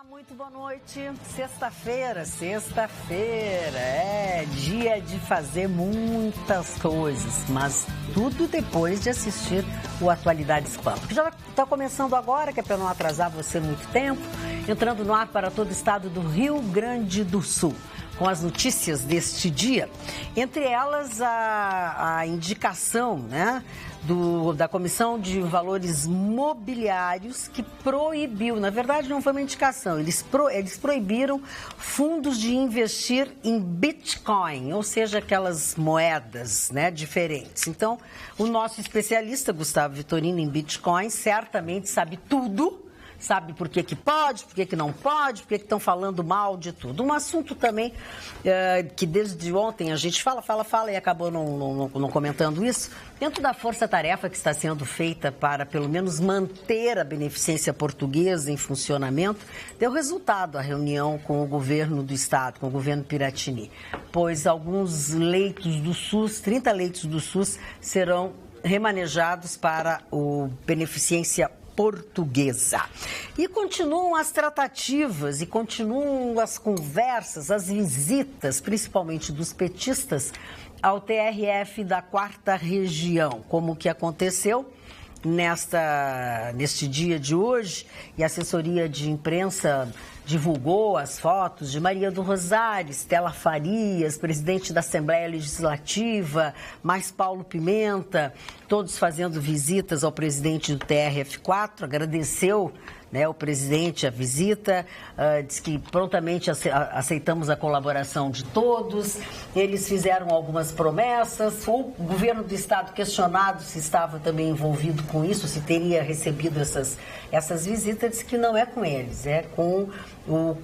Olá, muito boa noite. Sexta-feira, é dia de fazer muitas coisas, mas tudo depois de assistir o Atualidades Pampa, que já está começando agora, que é para não atrasar você muito tempo, entrando no ar para todo o estado do Rio Grande do Sul, com as notícias deste dia, entre elas a indicação, né, da Comissão de Valores Mobiliários, que proibiu, na verdade não foi uma indicação, eles proibiram fundos de investir em Bitcoin, ou seja, aquelas moedas, né, diferentes. Então, o nosso especialista, Gustavo Vitorino, em Bitcoin, certamente sabe tudo. Sabe por que pode, por que não pode, por que estão falando mal de tudo. Um assunto também que desde ontem a gente fala e acabou não comentando isso. Dentro da força-tarefa que está sendo feita para, pelo menos, manter a beneficência portuguesa em funcionamento, deu resultado a reunião com o governo do estado, com o governo Piratini. Pois alguns leitos do SUS, 30 leitos do SUS, serão remanejados para o beneficência portuguesa. E continuam as tratativas e continuam as conversas, as visitas, principalmente dos petistas, ao TRF da 4ª Região, como que aconteceu neste dia de hoje, e a assessoria de imprensa divulgou as fotos de Maria do Rosário, Estela Farias, presidente da Assembleia Legislativa, mais Paulo Pimenta, todos fazendo visitas ao presidente do TRF4, agradeceu, né, o presidente a visita, disse que prontamente aceitamos a colaboração de todos, eles fizeram algumas promessas, o governo do estado questionado se estava também envolvido com isso, se teria recebido essas visitas, disse que não é com eles, é com o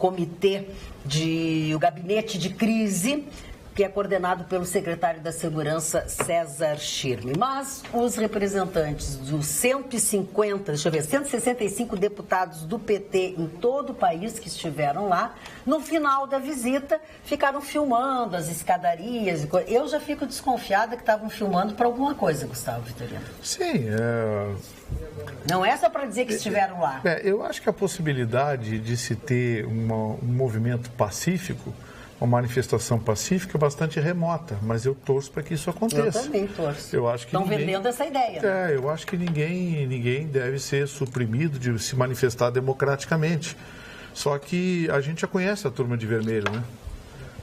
o gabinete de crise, que é coordenado pelo secretário da Segurança, César Schirmer. Mas os representantes dos 165 deputados do PT em todo o país que estiveram lá, no final da visita, ficaram filmando as escadarias. Eu já fico desconfiada que estavam filmando para alguma coisa, Gustavo Vitorino. Sim, Não é só para dizer que estiveram lá. Eu acho que a possibilidade de se ter um movimento pacífico, uma manifestação pacífica, é bastante remota, mas eu torço para que isso aconteça. Eu também torço. Eu acho que estão vendendo essa ideia. Né? Eu acho que ninguém deve ser suprimido de se manifestar democraticamente. Só que a gente já conhece a Turma de Vermelho, né?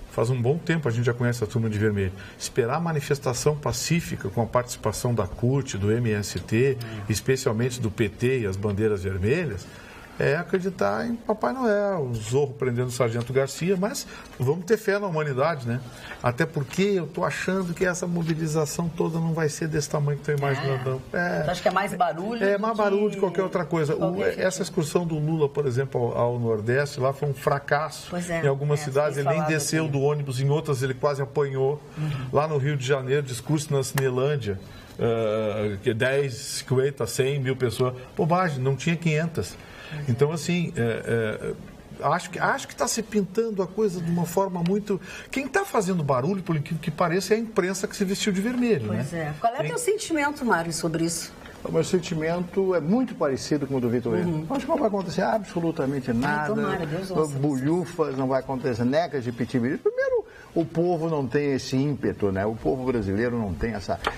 Faz um bom tempo a gente já conhece a Turma de Vermelho. Esperar a manifestação pacífica com a participação da CUT, do MST, especialmente do PT e as bandeiras vermelhas, é acreditar em Papai Noel, o Zorro prendendo o Sargento Garcia, mas vamos ter fé na humanidade, né? Até porque eu estou achando que essa mobilização toda não vai ser desse tamanho que estou imaginando. Você acha que é mais barulho? É mais barulho de qualquer outra coisa. Essa excursão do Lula, por exemplo, ao Nordeste, lá foi um fracasso. Em algumas cidades ele nem desceu do ônibus, em outras ele quase apanhou. Lá no Rio de Janeiro, discurso na Cinelândia, 10, 50, 100 mil pessoas. Bobagem, não tinha 500. Então, assim, acho que está se pintando a coisa de uma forma muito... Quem está fazendo barulho, por incrível que pareça, é a imprensa que se vestiu de vermelho, Pois né? é. Qual é o teu sentimento, Mário, sobre isso? O meu sentimento é muito parecido com o do Vitorino. Acho que não vai acontecer absolutamente nada. Tomara, Deus bulhufas, não vai acontecer necas de pitibiri. Primeiro, o povo não tem esse ímpeto, né? O povo brasileiro não tem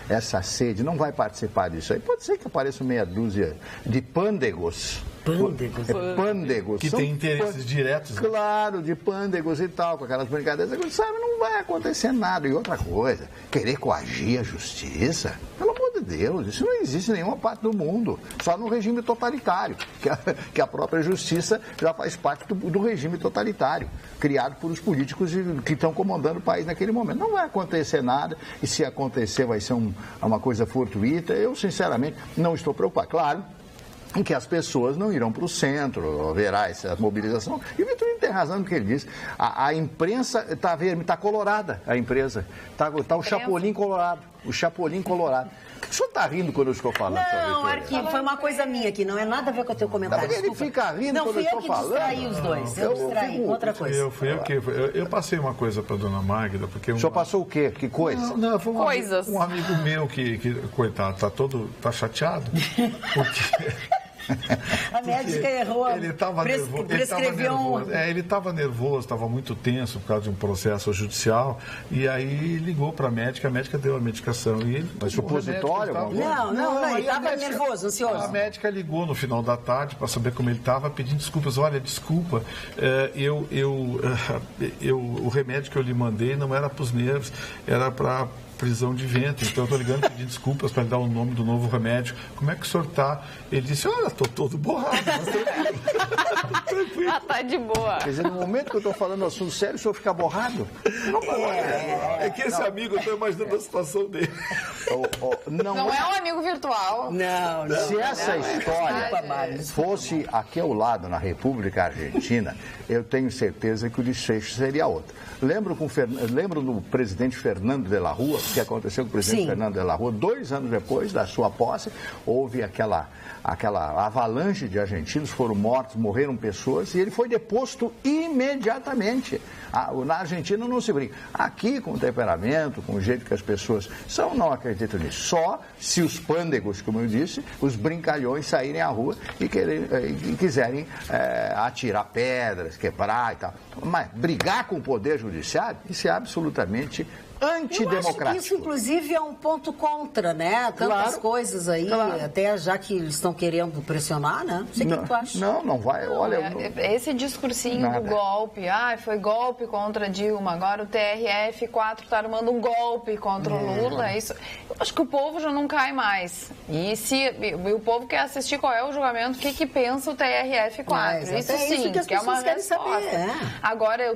essa sede, não vai participar disso aí. Pode ser que apareça meia dúzia de pândegos. Pândegos. Que tem interesses diretos. Né? Claro, de pândegos e tal, com aquelas brincadeiras. Sabe, não vai acontecer nada. E outra coisa, querer coagir a justiça, pelo amor de Deus, isso não existe em nenhuma parte do mundo. Só no regime totalitário, que a própria justiça já faz parte do regime totalitário, criado por os políticos que estão comandando o país naquele momento. Não vai acontecer nada, e se acontecer vai ser uma coisa fortuita. Eu, sinceramente, não estou preocupado. Claro, em que as pessoas não irão para o centro, haverá essa mobilização. E o Vitorino tem razão no que ele diz. A imprensa está colorada, a imprensa. Está o Chapolin colorado. O Chapolin colorado. O senhor está rindo quando eu estou falando? Não, Arquivo, foi uma coisa minha aqui, não é nada a ver com o teu comentário. Não, ele fica rindo quando eu estou falando. Não, fui eu que distraí os dois, eu distraí, outra coisa. Eu passei uma coisa para a dona Magda, porque... O senhor passou o quê? Que coisa? Não, foi um amigo meu que coitado, tá chateado, porque... A médica errou. Ele estava nervoso. Ele estava nervoso, estava muito tenso por causa de um processo judicial. E aí ligou para a médica deu a medicação. E ele, mas supositório? Não, ele estava nervoso, ansioso. A médica ligou no final da tarde para saber como ele estava, pedindo desculpas. Olha, desculpa, o remédio que eu lhe mandei não era para os nervos, era para prisão de ventre. Então eu estou ligando pedindo desculpas para lhe dar o nome do novo remédio. Como é que o senhor está? Ele disse, olha, estou todo borrado. Ah, tá de boa. Quer dizer, no momento que eu estou falando um assunto sério, o senhor fica borrado? É que esse amigo, eu estou imaginando a situação dele. Não é um amigo virtual. Não. Se essa história fosse aqui ao lado, na República Argentina, eu tenho certeza que o desfecho seria outro. Lembro do presidente Fernando de la Rúa, o que aconteceu com o presidente Fernando de la Rúa, 2 anos depois da sua posse, houve aquela avalanche de argentinos, foram mortos, morreram pessoas, e ele foi deposto imediatamente. Na Argentina não se brinca. Aqui, com o temperamento, com o jeito que as pessoas são, não acredito nisso. Só se os pândegos, como eu disse, os brincalhões saírem à rua e quiserem atirar pedras, quebrar e tal. Mas brigar com o Poder Judiciário, isso é absolutamente antidemocrático. Eu acho que isso, inclusive, é um ponto contra, né? Tantas coisas aí, até já que eles estão querendo pressionar, né? Não sei o que tu acha. Não vai. Olha, esse discursinho do golpe, foi golpe contra Dilma, agora o TRF4 está armando um golpe contra o Lula. Isso, eu acho que o povo já não cai mais. E o povo quer assistir qual é o julgamento, o que pensa o TRF4. Isso sim, que é uma resposta. Agora,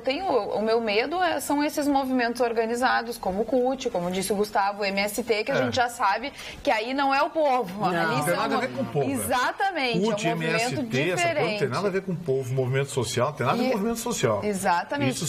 o meu medo são esses movimentos organizados, como o CUT, como disse o Gustavo, o MST, que a gente já sabe que aí não é o povo. Não tem nada a ver com o povo. Exatamente, CUT, é um movimento MST, diferente. Essa coisa não tem nada a ver com o povo, movimento social, não tem nada a ver com movimento social. Exatamente. Isso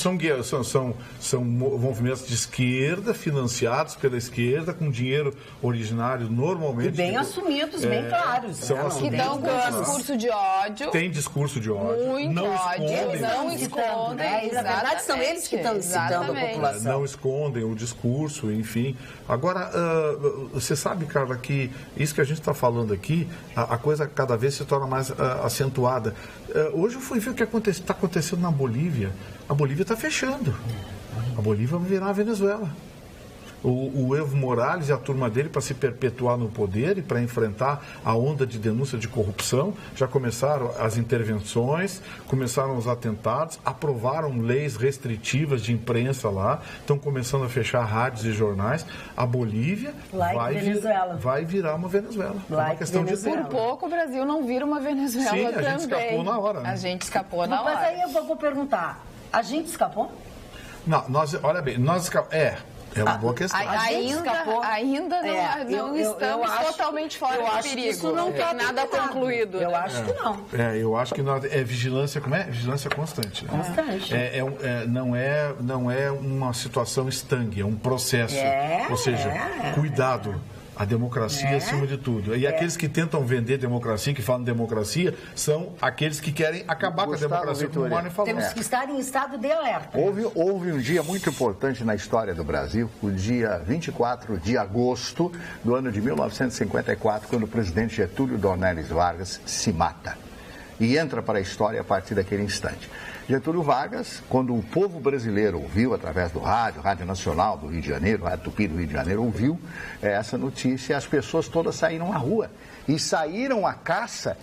são movimentos de esquerda, financiados pela esquerda, com dinheiro originário normalmente. E bem assumidos, bem claros. Que dão discurso de ódio. Tem discurso de ódio. Muito não ódio. Escondem. Não escondem. Na verdade, são eles que estão incitando a população. Não escondem o discurso, enfim. Agora, você sabe, Carla, que isso que a gente está falando aqui, a coisa cada vez se torna mais acentuada. Hoje eu fui ver o que está acontecendo na Bolívia. A Bolívia está fechando. A Bolívia vai virar a Venezuela. O Evo Morales e a turma dele, para se perpetuar no poder e para enfrentar a onda de denúncia de corrupção, já começaram as intervenções, começaram os atentados, aprovaram leis restritivas de imprensa lá, estão começando a fechar rádios e jornais. A Bolívia vai virar uma Venezuela. É uma questão de tempo. Por pouco o Brasil não vira uma Venezuela também. Sim, a gente escapou na hora. Né? A gente escapou na hora. Mas aí eu vou perguntar, a gente escapou? Não, olha bem, nós escapamos. É uma boa questão. Ainda não estamos totalmente fora do perigo. Isso não tem nada concluído. Eu acho que não. Eu acho que é vigilância, como é? Vigilância constante. Né? Constante. Não é uma situação estanque, é um processo. Ou seja, cuidado. A democracia acima de tudo. E aqueles que tentam vender democracia, que falam democracia, são aqueles que querem acabar com a democracia, como o Mário falou. Temos que estar em estado de alerta. Houve um dia muito importante na história do Brasil, o dia 24 de agosto do ano de 1954, quando o presidente Getúlio Dornelles Vargas se mata. E entra para a história a partir daquele instante. Getúlio Vargas, quando o povo brasileiro ouviu, através do Rádio Nacional do Rio de Janeiro, Rádio Tupi do Rio de Janeiro, ouviu essa notícia, as pessoas todas saíram à rua. E saíram à caça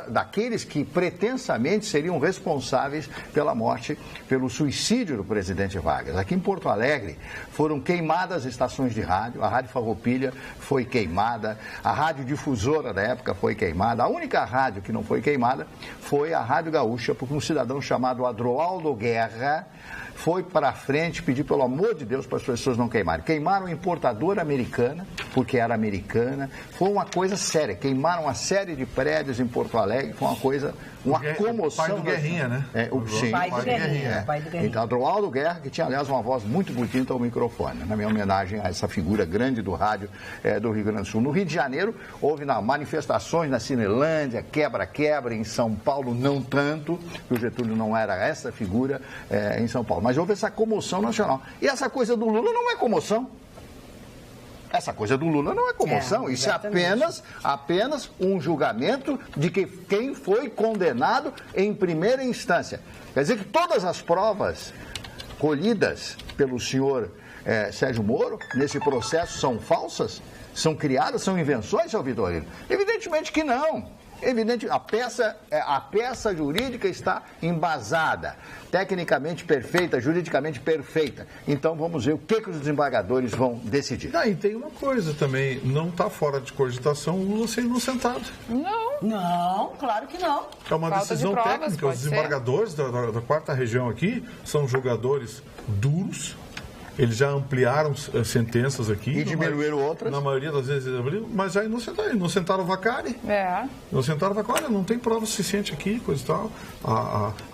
daqueles que pretensamente seriam responsáveis pela morte, pelo suicídio do presidente Vargas. Aqui em Porto Alegre foram queimadas estações de rádio, a Rádio Farroupilha foi queimada, a Rádio Difusora da época foi queimada, a única rádio que não foi queimada foi a Rádio Gaúcha, porque um cidadão chamado Adroaldo Guerra foi para frente pedir, pelo amor de Deus, para as pessoas não queimarem. Queimaram a importadora americana, porque era americana. Foi uma coisa séria. Queimaram uma série de prédios em Porto Alegre. Foi uma coisa, uma comoção. O pai do Guerrinha, né? Sim, pai do Guerrinha. Então, Adroaldo Guerra, que tinha, aliás, uma voz muito bonita ao microfone, na minha homenagem a essa figura grande do rádio do Rio Grande do Sul. No Rio de Janeiro, houve manifestações na Cinelândia, quebra-quebra, em São Paulo, não tanto, porque o Getúlio não era essa figura em São Paulo. Mas houve essa comoção nacional. E essa coisa do Lula não é comoção. Essa coisa do Lula não é comoção, isso é apenas um julgamento de que quem foi condenado em primeira instância. Quer dizer que todas as provas colhidas pelo senhor Sérgio Moro nesse processo são falsas? São criadas, são invenções, seu Vitorino? Evidentemente que não. A peça jurídica está embasada, tecnicamente perfeita, juridicamente perfeita. Então vamos ver o que os desembargadores vão decidir. E tem uma coisa também, não está fora de cogitação o Lula ser inocentado. Não, claro que não. É uma decisão técnica. Os desembargadores da 4ª região aqui são jogadores duros. Eles já ampliaram sentenças aqui. E diminuíram outras. Na maioria das vezes, mas já inocentaram o Vacari. Inocentaram o Vacari, não tem prova suficiente aqui, coisa e tal.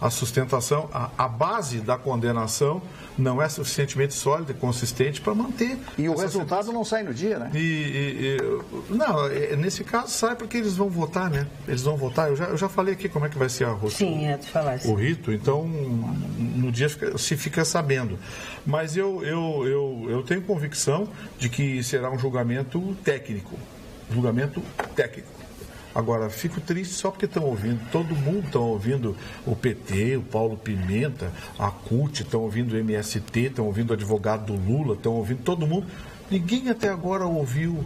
A sustentação, a base da condenação não é suficientemente sólida e consistente para manter. E o resultado não sai no dia, né? Não, nesse caso sai porque eles vão votar, né? Eles vão votar. Eu já falei aqui como é que vai ser o rito, então no dia se fica sabendo. Mas eu tenho convicção de que será um julgamento técnico. Agora, fico triste só porque estão ouvindo, todo mundo está ouvindo o PT, o Paulo Pimenta, a CUT, estão ouvindo o MST, estão ouvindo o advogado do Lula, estão ouvindo todo mundo. Ninguém até agora ouviu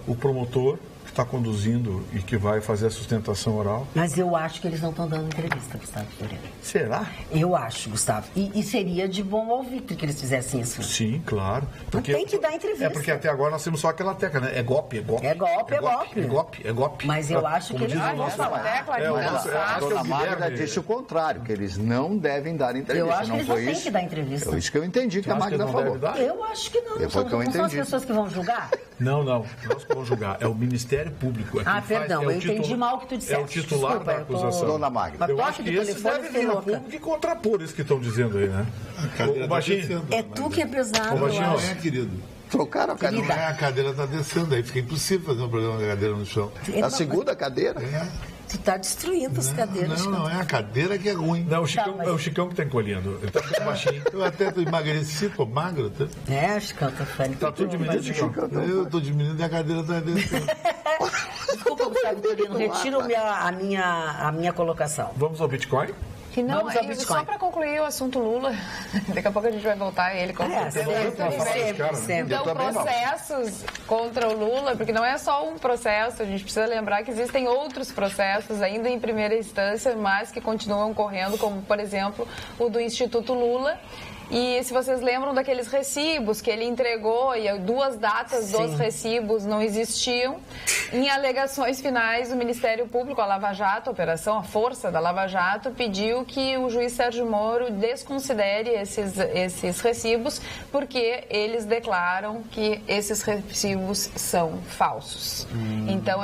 o promotor que está conduzindo e que vai fazer a sustentação oral. Mas eu acho que eles não estão dando entrevista, Gustavo Vitorino. Será? Eu acho, Gustavo. E seria de bom alvitre que eles fizessem isso. Sim, claro. Porque, não tem que dar entrevista. Porque até agora nós temos só aquela tecla, né? É golpe. É golpe. Mas eu acho que eles não vão falar. A dona Magda disse o contrário, que eles não devem dar entrevista. Eu acho que eles não têm que dar entrevista. É isso que eu entendi que a Magda falou. Eu acho que não. Não são as pessoas que vão julgar? Não. Nós que vamos julgar. É o Ministério Público. Perdão, eu entendi mal o que tu disseste. É o titular da acusação. Dona Magda. Eu acho que esses devem vir a público e contrapor isso que estão dizendo aí, né? O Baixinho. É tu que é pesado, Não é, querido. Trocaram a cadeira. Não é, a cadeira está descendo aí. Fica impossível fazer um programa com a cadeira no chão. A segunda cadeira? Tu está destruindo as cadeiras. Não é a cadeira que é ruim. Não, é o Chicão que está encolhendo. Ele está ficando baixinho. Eu até emagreci, tô magro. O Chicão está falando. Está tudo diminuindo, Chicão. Eu estou diminuindo e a cadeira está descendo. Desculpa, Gustavo Vitorino, retiro a minha colocação. Vamos ao Bitcoin? Vamos ao Bitcoin. Só para concluir o assunto Lula, daqui a pouco a gente vai voltar a ele. Sempre. Então, processos contra o Lula, porque não é só um processo, a gente precisa lembrar que existem outros processos ainda em primeira instância, mas que continuam correndo, como, por exemplo, o do Instituto Lula. E se vocês lembram daqueles recibos que ele entregou e 2 datas dos recibos não existiam, em alegações finais o Ministério Público, a Lava Jato, a força da Lava Jato, pediu que o juiz Sérgio Moro desconsidere esses recibos porque eles declaram que esses recibos são falsos. Então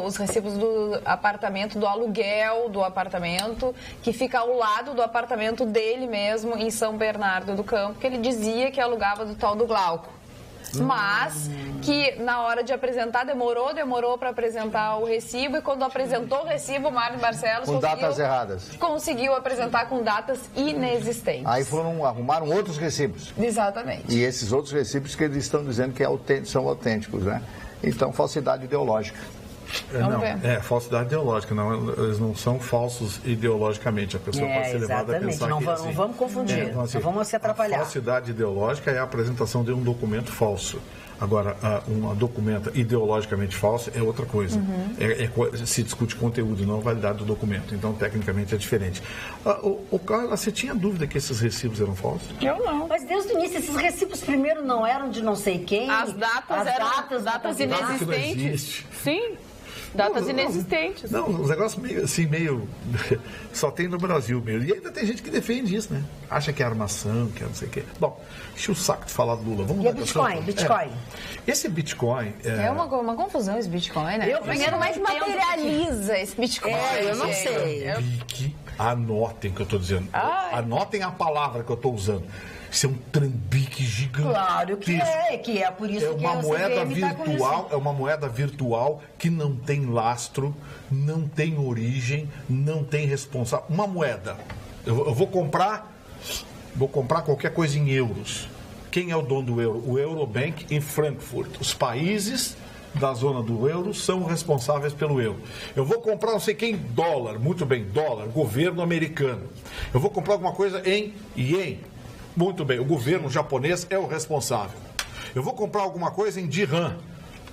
os recibos do apartamento, do aluguel do apartamento, que fica ao lado do apartamento dele mesmo em São Bernardo do Campo, que ele dizia que alugava do tal do Glauco. Mas que na hora de apresentar demorou para apresentar o recibo, e quando apresentou o recibo, o Mário Barcelos com datas erradas. Conseguiu apresentar com datas inexistentes. Aí arrumaram outros recibos. Exatamente. E esses outros recibos que eles estão dizendo que são autênticos, né? Então, falsidade ideológica. Falsidade ideológica, eles não são falsos ideologicamente, a pessoa pode ser levada a pensar não vamos confundir, não vamos se atrapalhar. A falsidade ideológica é a apresentação de um documento falso. Agora, um documento ideologicamente falso é outra coisa. Se discute conteúdo, não a validade do documento. Então, tecnicamente, é diferente. Carla, você tinha dúvida que esses recibos eram falsos? Eu não. Mas desde o início, esses recibos primeiro não eram de não sei quem. As datas eram datas inexistentes. Sim. Datas inexistentes. Não, os negócios meio só tem no Brasil mesmo. E ainda tem gente que defende isso, né? Acha que é armação, que é não sei o quê. Bom, enche o saco de falar do Lula. Vamos e Bitcoin? Esse Bitcoin... É uma confusão esse Bitcoin, né? Como é que materializa esse Bitcoin? Eu não sei. Anotem o que eu estou dizendo. Anotem a palavra que eu estou usando. Isso é um trambique gigante. Claro que é por isso que uma moeda virtual, é uma moeda virtual que não tem lastro, não tem origem, não tem responsável. Uma moeda. Eu vou comprar qualquer coisa em euros. Quem é o dono do euro? O Eurobank em Frankfurt. Os países da zona do euro são responsáveis pelo euro. Eu vou comprar não sei quem dólar, muito bem, dólar, governo americano. Eu vou comprar alguma coisa em ien, muito bem, o governo japonês é o responsável. Eu vou comprar alguma coisa em dirham,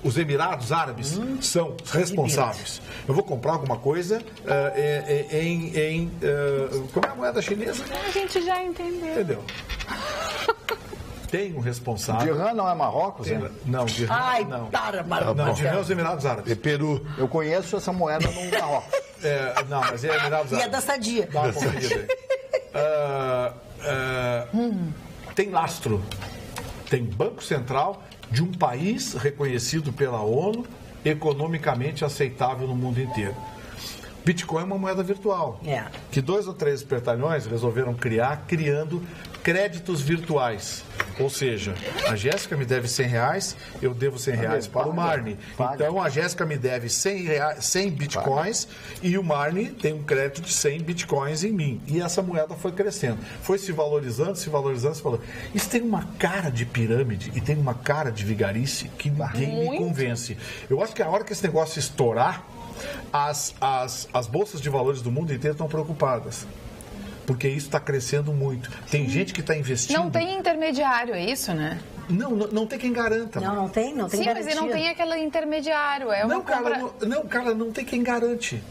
os Emirados Árabes são responsáveis. Eu vou comprar alguma coisa como é a moeda chinesa? A gente já entendeu. Entendeu? Tem um responsável. Dirham não é Marrocos, né? Não, Dirham não. Não, Dirham é os Emirados Árabes. É Peru. Eu conheço essa moeda no Marrocos. Não, mas é Emirados Árabes. E é da Sadia. Dá uma conferida aí. Tem lastro. Tem Banco Central de um país reconhecido pela ONU, economicamente aceitável no mundo inteiro. Bitcoin é uma moeda virtual, que 2 ou 3 espertalhões resolveram criando créditos virtuais. Ou seja, a Jéssica me deve R$100, eu devo R$100 para o Marne. Então, a Jéssica me deve 100 bitcoins e o Marne tem um crédito de 100 bitcoins em mim. E essa moeda foi crescendo. Foi se valorizando, se valorizando. Isso tem uma cara de pirâmide e tem uma cara de vigarice que ninguém me convence. Eu acho que a hora que esse negócio estourar, as bolsas de valores do mundo inteiro estão preocupadas. Porque isso está crescendo muito. Tem gente que está investindo... Não tem intermediário, é isso, né? Não tem quem garanta. Não tem Sim, garantia. mas não tem aquele intermediário. Não tem quem garante.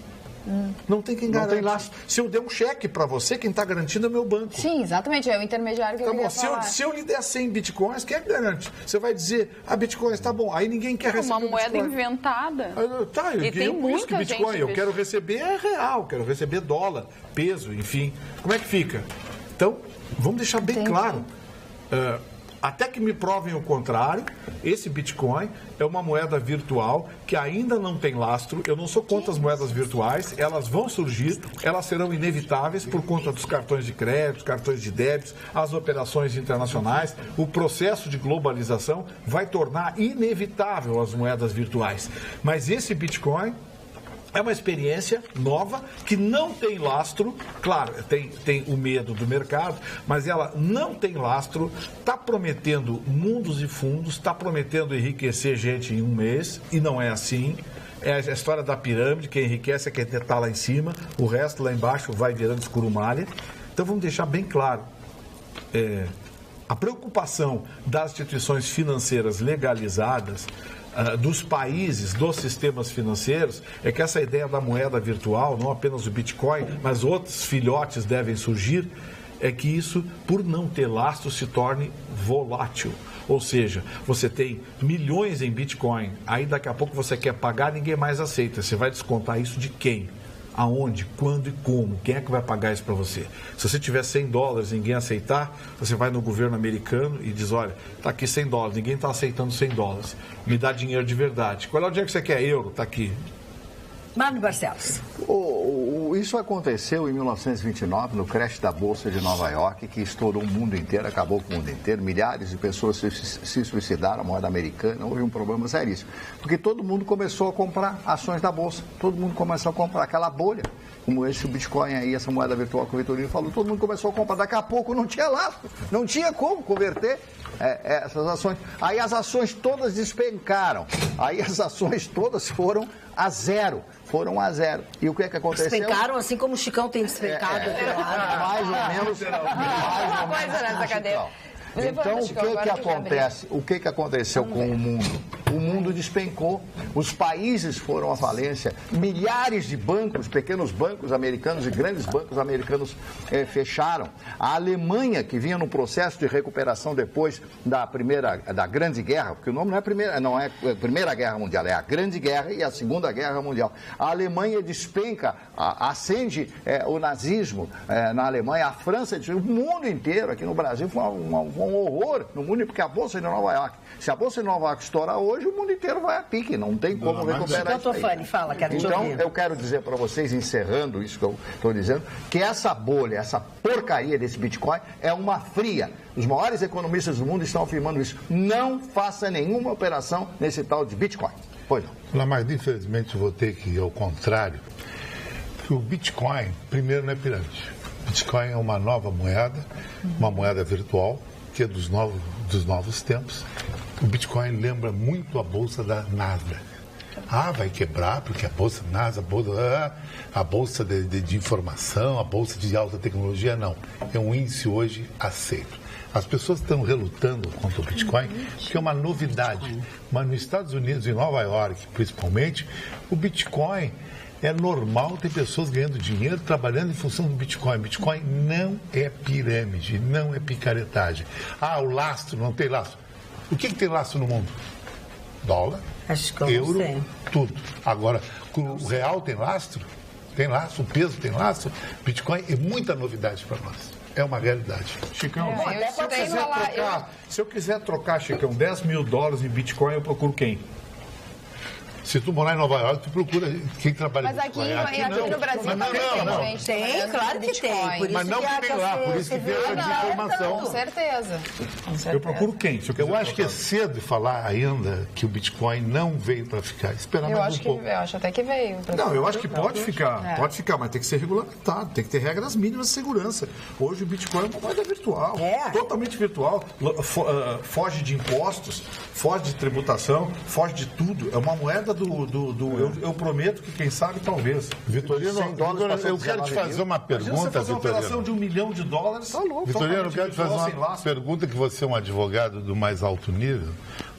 Não tem quem garante. Não tem lastro. Se eu der um cheque para você, quem está garantindo é meu banco. Sim, exatamente. É o intermediário que eu queria falar. Se eu lhe der 100 bitcoins, quem é que garante? Você vai dizer, bitcoins, tá bom. Aí ninguém quer receber uma moeda inventada. Tá, e tem muita Bitcoin. gente. Eu quero receber real, quero receber dólar, peso, enfim. Como é que fica? Então, vamos deixar bem claro. Até que me provem o contrário, esse Bitcoin é uma moeda virtual que ainda não tem lastro. Eu não sou contra as moedas virtuais, elas vão surgir, elas serão inevitáveis por conta dos cartões de crédito, cartões de débito, as operações internacionais. O processo de globalização vai tornar inevitável as moedas virtuais. Mas esse Bitcoin é uma experiência nova que não tem lastro. Claro, tem o medo do mercado, mas ela não tem lastro, está prometendo mundos e fundos, está prometendo enriquecer gente em um mês, e não é assim. É a história da pirâmide, quem enriquece é quem está lá em cima, o resto lá embaixo vai virando escurumalha. Então vamos deixar bem claro, a preocupação das instituições financeiras legalizadas, dos países, dos sistemas financeiros, é que essa ideia da moeda virtual, não apenas o Bitcoin, mas outros filhotes devem surgir, é que isso, por não ter lastro, se torne volátil. Ou seja, você tem milhões em Bitcoin, aí daqui a pouco você quer pagar, ninguém mais aceita. Você vai descontar isso de quem? Aonde, quando e como? Quem é que vai pagar isso para você? Se você tiver $100 e ninguém aceitar, você vai no governo americano e diz, olha, está aqui $100, ninguém está aceitando $100. Me dá dinheiro de verdade. Qual é o dinheiro que você quer? Euro, está aqui. Marne Barcelos. Isso aconteceu em 1929, no crash da Bolsa de Nova York, que estourou o mundo inteiro, acabou com o mundo inteiro. Milhares de pessoas se suicidaram, a moeda americana, houve um problema seríssimo. Porque todo mundo começou a comprar ações da Bolsa, todo mundo começou a comprar aquela bolha, como esse Bitcoin aí, essa moeda virtual que o Vitorino falou, todo mundo começou a comprar. Daqui a pouco não tinha lastro, não tinha como converter essas ações. Aí as ações todas despencaram, aí as ações todas foram a zero. E o que é que aconteceu? Despencaram, assim como o Chicão tem despencado. Mais ou menos. nessa cadeira. Então, o que aconteceu com o mundo? O mundo despencou, os países foram à falência, milhares de bancos, pequenos bancos americanos e grandes bancos americanos fecharam. A Alemanha, que vinha no processo de recuperação depois da Grande Guerra, porque o nome não é Primeira Guerra Mundial, é a Grande Guerra e a Segunda Guerra Mundial. A Alemanha despenca, acende o nazismo na Alemanha, a França, o mundo inteiro, aqui no Brasil, foi um horror no mundo, porque a Bolsa de Nova York, se a Bolsa de Nova York estourar hoje, o mundo inteiro vai a pique, não tem como recuperar isso aí. Fala, quero te então, ouvir. Eu quero dizer para vocês, encerrando isso que eu estou dizendo, que essa bolha, essa porcaria desse Bitcoin é uma fria. Os maiores economistas do mundo estão afirmando isso. Não faça nenhuma operação nesse tal de Bitcoin. Pois não. Mas, infelizmente, vou ter que ir ao contrário, que o Bitcoin, primeiro, não é pirâmide. Bitcoin é uma nova moeda, uma moeda virtual, que é dos novos tempos, o Bitcoin lembra muito a bolsa da Nasdaq. Vai quebrar porque a bolsa Nasdaq, a bolsa de informação, a bolsa de alta tecnologia, não. É um índice hoje aceito. As pessoas estão relutando contra o Bitcoin, que é uma novidade. Mas nos Estados Unidos, em Nova York, principalmente, o Bitcoin é normal ter pessoas ganhando dinheiro, trabalhando em função do Bitcoin. Bitcoin não é pirâmide, não é picaretagem. O lastro, não tem lastro. O que tem lastro no mundo? Dólar, euro, tudo. Agora, o real tem lastro? Tem lastro, o peso tem lastro. Bitcoin é muita novidade para nós. É uma realidade. Chicão, se eu quiser trocar, Chicão, $10 mil em Bitcoin, eu procuro quem? Se tu morar em Nova York, tu procura quem trabalha em Bitcoin. Mas aqui no Brasil não. Gente tem, claro que tem. Por mas não que tem lá, por isso que tem essa desinformação. Com certeza. Eu procuro quem? Eu acho que é cedo falar ainda que o Bitcoin não veio para ficar. Esperar mais um pouco. Eu acho até que veio. Não, eu acho que pode ficar. Pode ficar, mas tem que ser regulamentado. Tem que ter regras mínimas de segurança. Hoje o Bitcoin é uma moeda virtual. Totalmente virtual. Foge de impostos, foge de tributação, foge de tudo. É uma moeda eu prometo que quem sabe, talvez. Vitorino, eu quero te fazer uma pergunta, você fazer uma operação de $1 milhão, tá louco. Vitorino, eu quero te fazer uma pergunta, que você é um advogado do mais alto nível,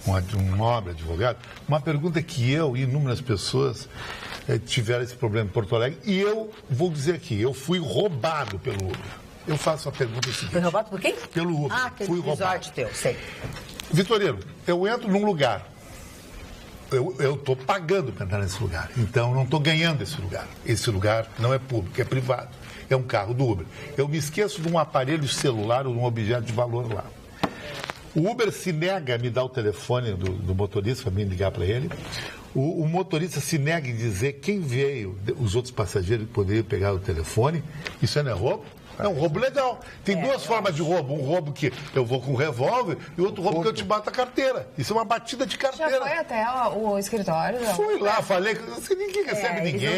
um nobre advogado, uma pergunta que eu e inúmeras pessoas tiveram esse problema em Porto Alegre, e eu vou dizer aqui, eu fui roubado pelo Uber. Eu faço a pergunta seguinte. Foi roubado por quem? Pelo Uber. Fui roubado. Sei. Vitorino, eu entro num lugar. Eu estou pagando para entrar nesse lugar, então não estou ganhando esse lugar. Esse lugar não é público, é privado. É um carro do Uber. Eu me esqueço de um aparelho celular ou de um objeto de valor lá. O Uber se nega a me dar o telefone do motorista para mim ligar para ele. O motorista se nega em dizer quem veio, os outros passageiros que poderiam pegar o telefone. Isso não é roubo? É um roubo legal. Tem duas formas de roubo. Um roubo que eu vou com um revólver e outro roubo que eu te bato a carteira. Isso é uma batida de carteira. Já foi até o escritório? Fui lá, falei que ninguém recebe ninguém.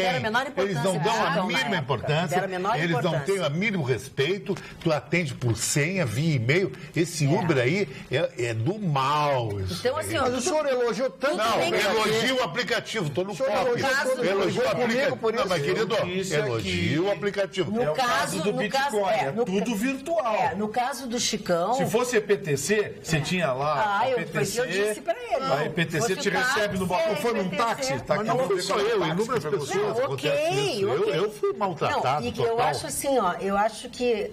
Eles não dão a mínima importância. Eles não têm o mínimo respeito. Tu atende por senha, via e-mail. Esse Uber aí é do mal. Então, assim, mas o senhor elogiou tanto. Não, elogio o aplicativo. Estou no copo. Elogio o aplicativo. Não, mas querido, elogio o aplicativo. No caso do Bitcoin. Tudo virtual. No caso do Chicão... Se fosse EPTC, você tinha lá a EPTC... Eu disse pra ele. A EPTC te recebe no balcão. Foi num táxi? Tá, mas não fui só eu, inúmeras pessoas. Eu fui maltratado. Não, e eu acho assim, eu acho que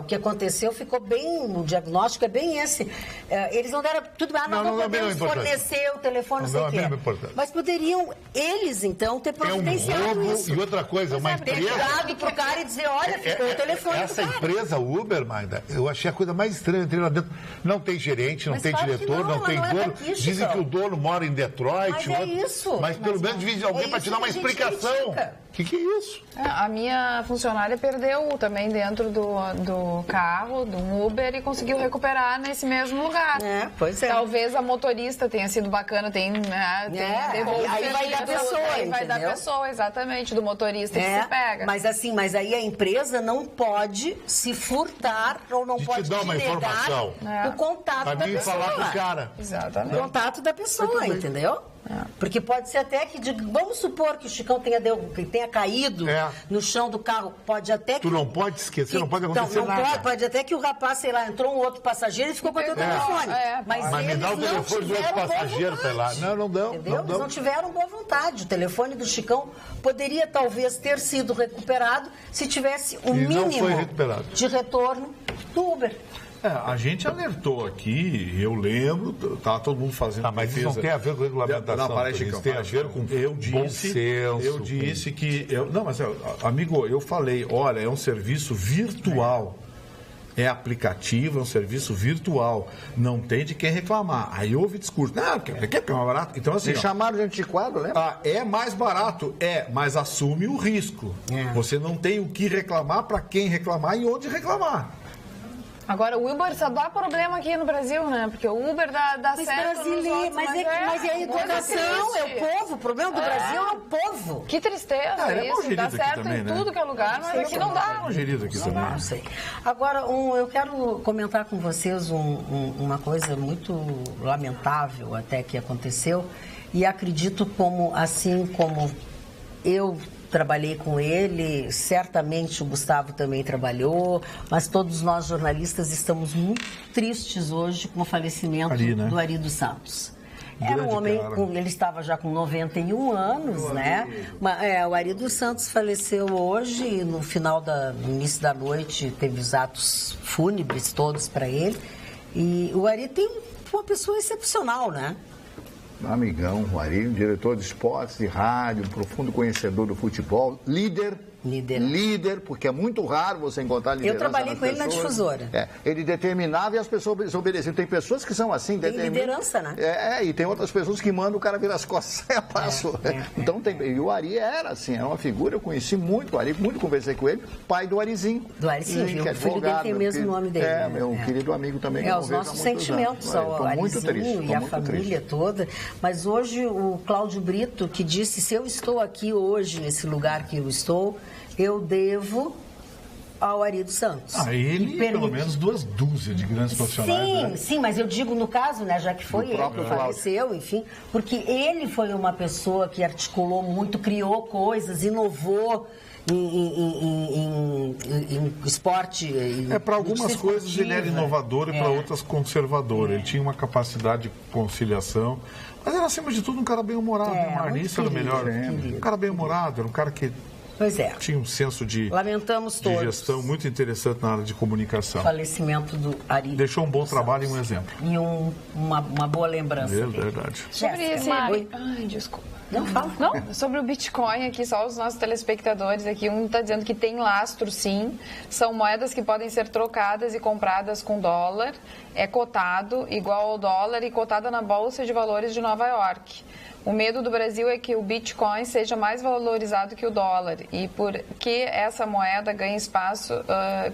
o que aconteceu ficou bem... O diagnóstico é bem esse. Eles não deram... Tudo bem, não podemos fornecer o telefone, não sei o quê. Mas poderiam eles, então, ter providenciado isso. E outra coisa, uma empresa... Ter dado pro cara e dizer, olha, ficou o telefone. Essa empresa Uber, Magda, eu achei a coisa mais estranha. Entrei lá dentro, não tem gerente, não tem diretor, não tem dono. Dizem que o dono mora em Detroit. Mas é isso. Mas pelo menos divide alguém para te dar uma explicação. O que é isso? A minha funcionária perdeu também dentro do carro, do Uber, e conseguiu recuperar nesse mesmo lugar. Pois é. Talvez a motorista tenha sido bacana, aí vai da pessoa, vai da pessoa, exatamente, do motorista que se pega. Mas aí a empresa não pode se furtar ou não pode te negar o contato da pessoa. Falar com o cara. Exatamente. O contato da pessoa, entendeu? Porque pode ser até que, vamos supor que o Chicão tenha caído no chão do carro, pode até que... Tu não pode esquecer, não pode acontecer nada. Pode até que o rapaz, sei lá, entrou um outro passageiro e ficou com o teu telefone. Mas me dá o telefone do outro passageiro, sei lá. Não dão. Entendeu? Eles não tiveram boa vontade. O telefone do Chicão poderia talvez ter sido recuperado se tivesse o mínimo de retorno do Uber. A gente alertou aqui, eu lembro, tá todo mundo fazendo mas defesa. Isso não tem a ver com regulamentação. Não, para aí, Chicão, tem a ver com bom senso. Eu disse que... amigo, eu falei, olha, é um serviço virtual. É aplicativo, é um serviço virtual. Não tem de quem reclamar. Aí houve discurso. Não, porque é mais barato. Então, assim... Me chamaram de antiquado, lembra? É mais barato, mas assume o risco. Você não tem o que reclamar para quem reclamar e onde reclamar. Agora, o Uber só dá problema aqui no Brasil, né? Porque o Uber dá certo nos outros, mas é a educação, é o povo. O problema do Brasil é o povo. Que tristeza isso. Dá certo também, em tudo que é lugar, mas aqui não dá. Não sei. Agora, eu quero comentar com vocês uma coisa muito lamentável até que aconteceu. E acredito assim como eu trabalhei com ele, certamente o Gustavo também trabalhou, mas todos nós jornalistas estamos muito tristes hoje com o falecimento do Ari dos Santos. Era um homem, ele estava já com 91 anos, né? O Ari dos Santos faleceu hoje, no início da noite, teve os atos fúnebres todos para ele. E o Ari tem uma pessoa excepcional, né? Amigão, o Ari, um diretor de esportes, de rádio, um profundo conhecedor do futebol, líder, porque é muito raro você encontrar liderança. Eu trabalhei com ele na difusora. Ele determinava e as pessoas obedeciam. Tem pessoas que são assim, tem liderança, né? E tem outras pessoas que mandam o cara virar as costas e passo. Então e o Ari era assim, era uma figura, eu conheci muito o Ari, muito conversei com ele, pai do Arizinho. Do Arizinho, que é advogado, o filho dele tem o mesmo nome dele. Meu querido amigo também. Os nossos sentimentos ao Arizinho e a família toda. Mas hoje o Cláudio Brito, que disse, se eu estou aqui hoje, nesse lugar que eu estou, eu devo ao Ari dos Santos. Ele pelo menos 2 dúzias de grandes profissionais. Sim, mas eu digo no caso, né, já que foi ele que faleceu, enfim, porque ele foi uma pessoa que articulou muito, criou coisas, inovou em esporte. Para algumas coisas ele era inovador e para outras conservador. Ele tinha uma capacidade de conciliação, mas era acima de tudo um cara bem-humorado. Isso era o melhor. Um cara bem-humorado, era um cara que tinha um senso de gestão muito interessante na área de comunicação. O falecimento do Ari. Deixou um bom trabalho e um exemplo. E uma boa lembrança. Verdade. Sobre esse... desculpa. Não, fala. Não, sobre o Bitcoin aqui, só os nossos telespectadores aqui, um está dizendo que tem lastro, sim. São moedas que podem ser trocadas e compradas com dólar. É cotado igual ao dólar e cotada na Bolsa de Valores de Nova York. O medo do Brasil é que o Bitcoin seja mais valorizado que o dólar e porque essa moeda ganha espaço,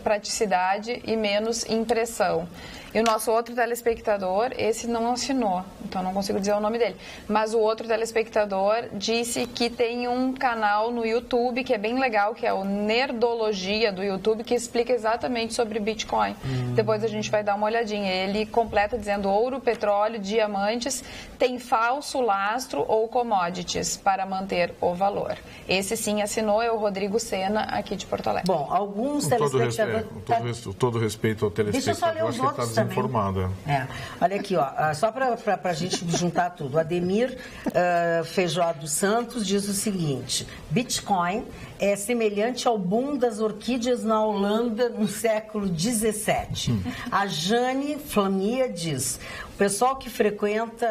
praticidade e menos impressão. E o nosso outro telespectador, esse não assinou, então não consigo dizer o nome dele, mas o outro telespectador disse que tem um canal no YouTube que é bem legal, que é o Nerdologia do YouTube, que explica exatamente sobre Bitcoin. Depois a gente vai dar uma olhadinha. Ele completa dizendo: ouro, petróleo, diamantes tem falso lastro ou commodities para manter o valor. Esse sim assinou, é o Rodrigo Sena, aqui de Porto Alegre. Bom, alguns telespectadores... Com todo respeito ao telespectador, acho que ele está desinformado. Olha aqui, só para a gente juntar tudo. Ademir Feijó dos Santos diz o seguinte: Bitcoin é semelhante ao boom das orquídeas na Holanda no século XVII. A Jane Flamia diz: o pessoal que frequenta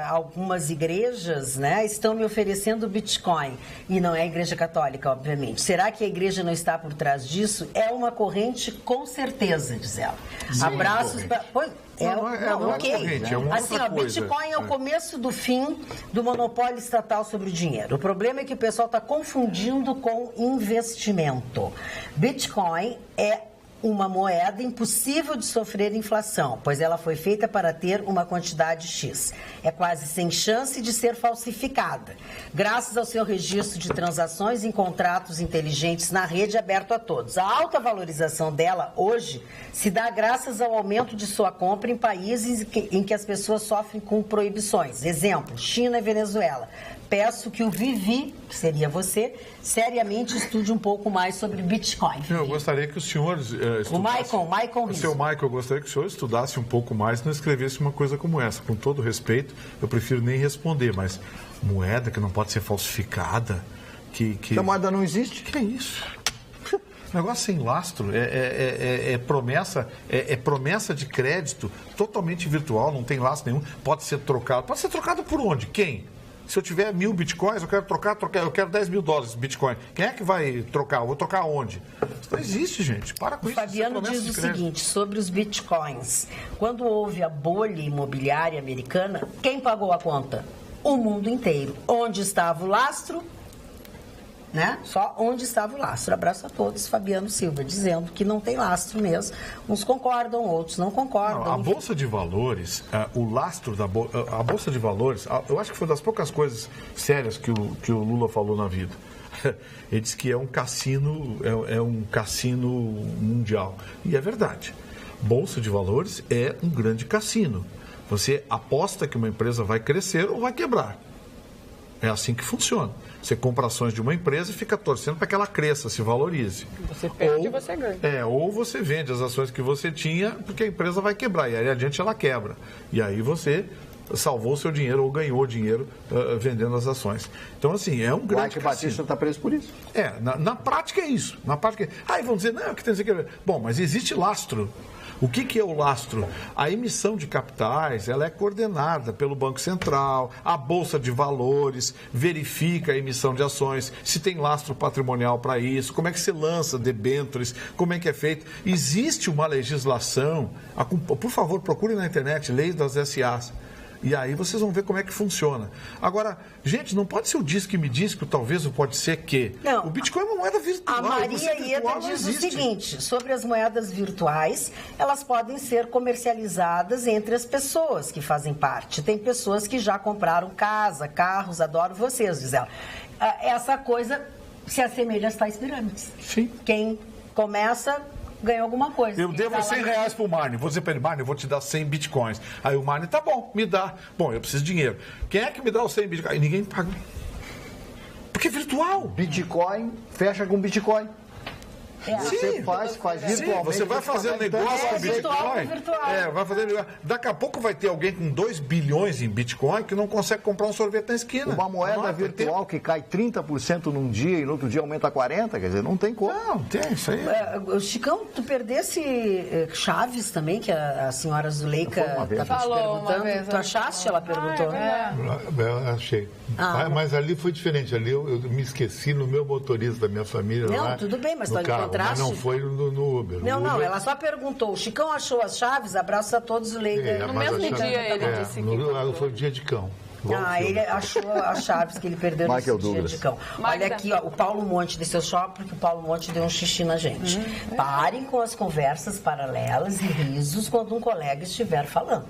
algumas igrejas, né, estão me oferecendo Bitcoin. E não é a Igreja Católica, obviamente. Será que a igreja não está por trás disso? É uma corrente, com certeza, diz ela. Sim, abraços para... corrente, é uma outra coisa. Bitcoin é o começo do fim do monopólio estatal sobre o dinheiro. O problema é que o pessoal está confundindo com investimento. Bitcoin é uma moeda impossível de sofrer inflação, pois ela foi feita para ter uma quantidade X. É quase sem chance de ser falsificada, graças ao seu registro de transações em contratos inteligentes na rede aberto a todos. A alta valorização dela hoje se dá graças ao aumento de sua compra em países em que as pessoas sofrem com proibições. Exemplo, China e Venezuela. Peço que o Vivi, que seria você, seriamente estude um pouco mais sobre Bitcoin. Eu gostaria que o senhor estudasse... O Michael Rizzo. Seu Michael, eu gostaria que o senhor estudasse um pouco mais e não escrevesse uma coisa como essa. Com todo respeito, eu prefiro nem responder, mas moeda que não pode ser falsificada, que... A moeda não existe? Que é isso? Negócio sem lastro, é promessa de crédito totalmente virtual, não tem lastro nenhum, pode ser trocado. Pode ser trocado por onde? Quem? Se eu tiver 1.000 bitcoins, eu quero trocar, eu quero 10 mil dólares de bitcoin. Quem é que vai trocar? Eu vou trocar onde? Isso não existe, gente. Para com isso. O Fabiano diz o seguinte, sobre os bitcoins. Quando houve a bolha imobiliária americana, quem pagou a conta? O mundo inteiro. Onde estava o lastro? né? Só onde estava o lastro. Abraço a todos, Fabiano Silva, dizendo que não tem lastro mesmo. Uns concordam, outros não concordam. Não, a Bolsa de Valores, o lastro da a Bolsa de Valores, eu acho que foi das poucas coisas sérias que o Lula falou na vida. Ele disse que é um cassino, é um cassino mundial. E é verdade. Bolsa de Valores é um grande cassino. Você aposta que uma empresa vai crescer ou vai quebrar. É assim que funciona. Você compra ações de uma empresa e fica torcendo para que ela cresça, se valorize. Você perde e você ganha. Ou você vende as ações que você tinha porque a empresa vai quebrar. E aí adiante ela quebra. E aí você salvou o seu dinheiro ou ganhou dinheiro vendendo as ações. Então, assim, é um grande cassino. Batista está preso por isso. Na prática é isso. Na prática aí vão dizer, não, que tem que... Bom, mas existe lastro. O que é o lastro? A emissão de capitais, ela é coordenada pelo Banco Central, a Bolsa de Valores verifica a emissão de ações, se tem lastro patrimonial para isso, como é que se lança debêntures, como é que é feito. Existe uma legislação, por favor, procure na internet, leis das SAs. E aí vocês vão ver como é que funciona. Agora, gente, não pode ser o diz que me diz que talvez pode ser que. Não, o Bitcoin é uma moeda virtual. A Maria Ieda diz o seguinte, sobre as moedas virtuais, elas podem ser comercializadas entre as pessoas que fazem parte. Tem pessoas que já compraram casa, carros, adoro vocês, diz ela. Essa coisa se assemelha às tais pirâmides. Sim. Quem começa... ganhou alguma coisa. Eu devo R$100 pro Marne. Vou dizer para ele, Marne, eu vou te dar 100 bitcoins. Aí o Marne, tá bom, me dá. Bom, eu preciso de dinheiro. Quem é que me dá os 100 bitcoins? Aí ninguém paga. Porque é virtual. Bitcoin fecha com Bitcoin. Você faz virtualmente. Sim, você vai fazer negócio com Bitcoin. Vai fazer negócio. Daqui a pouco vai ter alguém com 2 bilhões em Bitcoin que não consegue comprar um sorvete na esquina. Uma moeda virtual que cai 30% num dia e no outro dia aumenta 40%, quer dizer, não tem como. Não, tem isso aí. Chicão, tu perdesse Chaves também, que a senhora Zuleika está te perguntando. Tu achaste? Ela perguntou. Eu achei. Mas ali foi diferente. Ali eu me esqueci no meu motorista da minha família. Não, lá, tudo bem, mas tu encontraste? Mas não foi no Uber. Não, ela só perguntou. O Chicão achou as chaves? Abraço a todos, Zuleika. No mesmo dia ele disse que... Foi o dia de cão. Ele achou as chaves que ele perdeu nesse dia de cão. Olha aqui, o Paulo Monte desceu só porque o Paulo Monte deu um xixi na gente. Parem com as conversas paralelas e risos quando um colega estiver falando.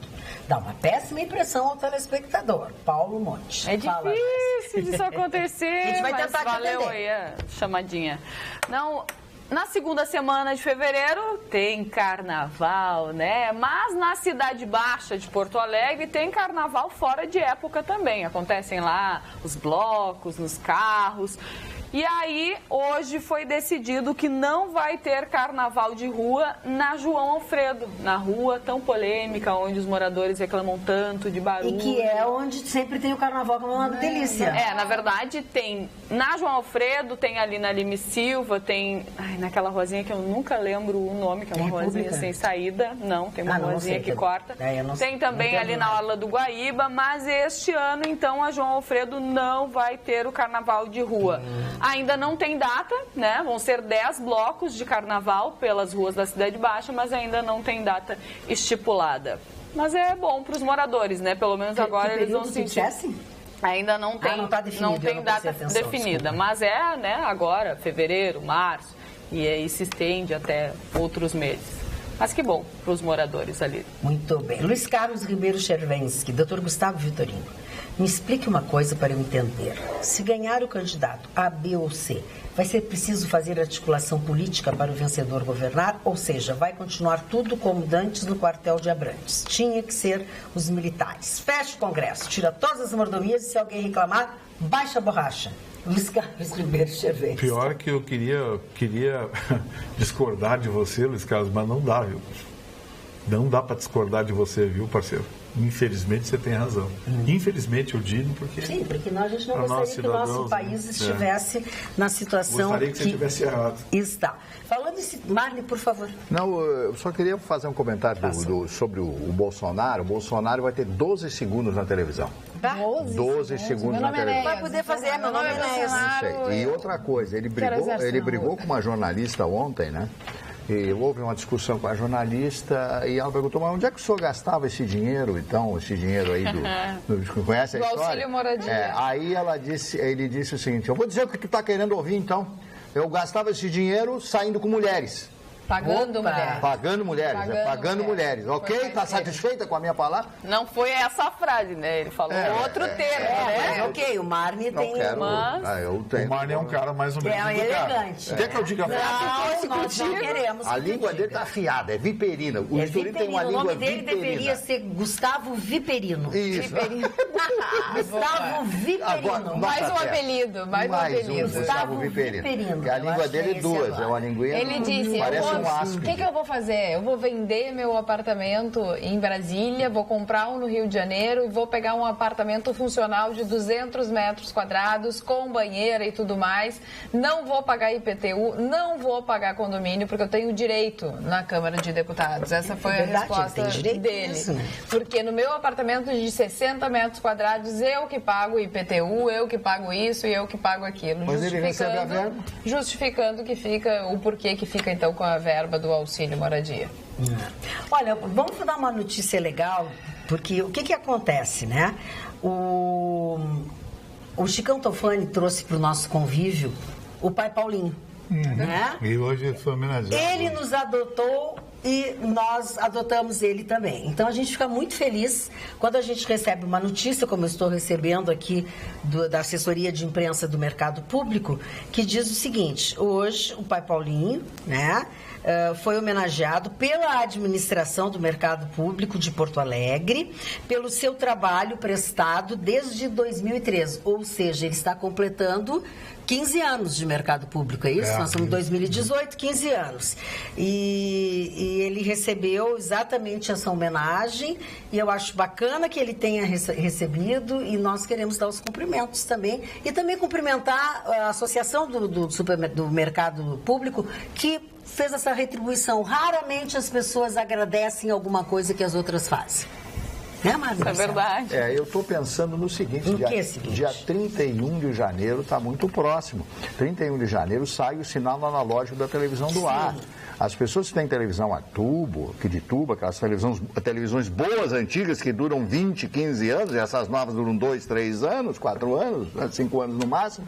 Dá uma péssima impressão ao telespectador. Paulo Monte. É difícil disso acontecer. A gente vai tentar valeu aí a chamadinha. Não... Na segunda semana de fevereiro tem carnaval, né? Mas na Cidade Baixa de Porto Alegre tem carnaval fora de época também. Acontecem lá os blocos nos carros. E aí, hoje foi decidido que não vai ter carnaval de rua na João Alfredo, na rua tão polêmica, onde os moradores reclamam tanto de barulho. E que é onde sempre tem o carnaval, que é uma delícia. Na verdade, tem na João Alfredo, tem ali na Lime Silva, tem naquela ruazinha que eu nunca lembro o nome, que é uma ruazinha sem saída. Não, tem uma ruazinha que corta. Tem também ali na Orla do Guaíba, mas este ano, então, a João Alfredo não vai ter o carnaval de rua. Ainda não tem data, né? Vão ser 10 blocos de carnaval pelas ruas da Cidade Baixa, mas ainda não tem data estipulada. Mas é bom para os moradores, né? Pelo menos agora eles vão sentir. Ainda não tem, não tem data definida, mas né? Agora, fevereiro, março, e aí se estende até outros meses. Mas que bom para os moradores ali. Muito bem. Luiz Carlos Ribeiro Chervensky, doutor Gustavo Vitorino. Me explique uma coisa para eu entender. Se ganhar o candidato A, B ou C, vai ser preciso fazer articulação política para o vencedor governar? Ou seja, vai continuar tudo como dantes no quartel de Abrantes? Tinha que ser os militares. Fecha o Congresso, tira todas as mordomias e se alguém reclamar, baixa a borracha. Luiz Carlos Ribeiro Chervensky. Pior que eu queria discordar de você, Luiz Carlos, mas não dá, viu? Não dá para discordar de você, viu, parceiro? Infelizmente você tem razão. Infelizmente eu digo porque... Sim, porque a gente não gostaria que o nosso país estivesse na situação gostaria que você estivesse errado. Está. Falando em... Marli, por favor. Não, eu só queria fazer um comentário sobre o Bolsonaro. O Bolsonaro vai ter 12 segundos na televisão. 12 segundos na televisão. Vai poder fazer, meu nome é Enéas. E outra coisa, ele brigou com uma jornalista ontem, né? E houve uma discussão com a jornalista e ela perguntou, mas onde é que o senhor gastava esse dinheiro, então, esse dinheiro aí do conhece a do história? auxílio moradia. Aí ele disse o seguinte, eu vou dizer o que tu está querendo ouvir, então. Eu gastava esse dinheiro saindo com mulheres. Pagando mulheres. Pagando mulheres, pagando mulheres. Ok? Está satisfeita com a minha palavra? Não foi essa a frase, né? Ele falou outro termo, né? Mas ok, o Marne tem eu tenho. O Marne é um cara mais ou menos educado. elegante. Quer que eu diga a frase? Não, nós não queremos. A língua dele está afiada, é viperina. O Vitorino tem uma O língua nome dele viperina. deveria ser Gustavo Viperino. Isso. Gustavo Viperino. Agora, Mais um apelido, mais um apelido. Gustavo Viperino. Que a língua dele é duas, é uma linguinha. Ele disse, parece o que eu vou fazer? Eu vou vender meu apartamento em Brasília, vou comprar um no Rio de Janeiro e vou pegar um apartamento funcional de 200 metros quadrados, com banheira e tudo mais. Não vou pagar IPTU, não vou pagar condomínio, porque eu tenho direito na Câmara de Deputados. Essa foi a resposta dele. Porque no meu apartamento de 60 metros quadrados, eu que pago IPTU, eu que pago isso e eu que pago aquilo. Mas ele recebe a verba? Justificando que fica, o porquê que fica então com a verba do auxílio moradia. Olha, vamos dar uma notícia legal, porque o que acontece, né? O Chicão Tofani trouxe para o nosso convívio o pai Paulinho, né? E hoje ele foi homenageado. Ele nos adotou e nós adotamos ele também. Então a gente fica muito feliz quando a gente recebe uma notícia, como eu estou recebendo aqui da assessoria de imprensa do Mercado Público, que diz o seguinte: hoje o pai Paulinho, né, foi homenageado pela administração do Mercado Público de Porto Alegre pelo seu trabalho prestado desde 2013, ou seja, ele está completando 15 anos de mercado público, é isso? Nós estamos em 2018, 15 anos. E ele recebeu exatamente essa homenagem, e eu acho bacana que ele tenha recebido, e nós queremos dar os cumprimentos também. E também cumprimentar a Associação do Mercado Público, que fez essa retribuição. Raramente as pessoas agradecem alguma coisa que as outras fazem. Né, Marcelo? É verdade. Eu estou pensando no seguinte, dia 31 de janeiro está muito próximo. 31 de janeiro sai o sinal analógico da televisão do ar. As pessoas que têm televisão a tubo, aquelas televisões boas, antigas, que duram 20, 15 anos, e essas novas duram 2, 3 anos, 4 anos, 5 anos no máximo,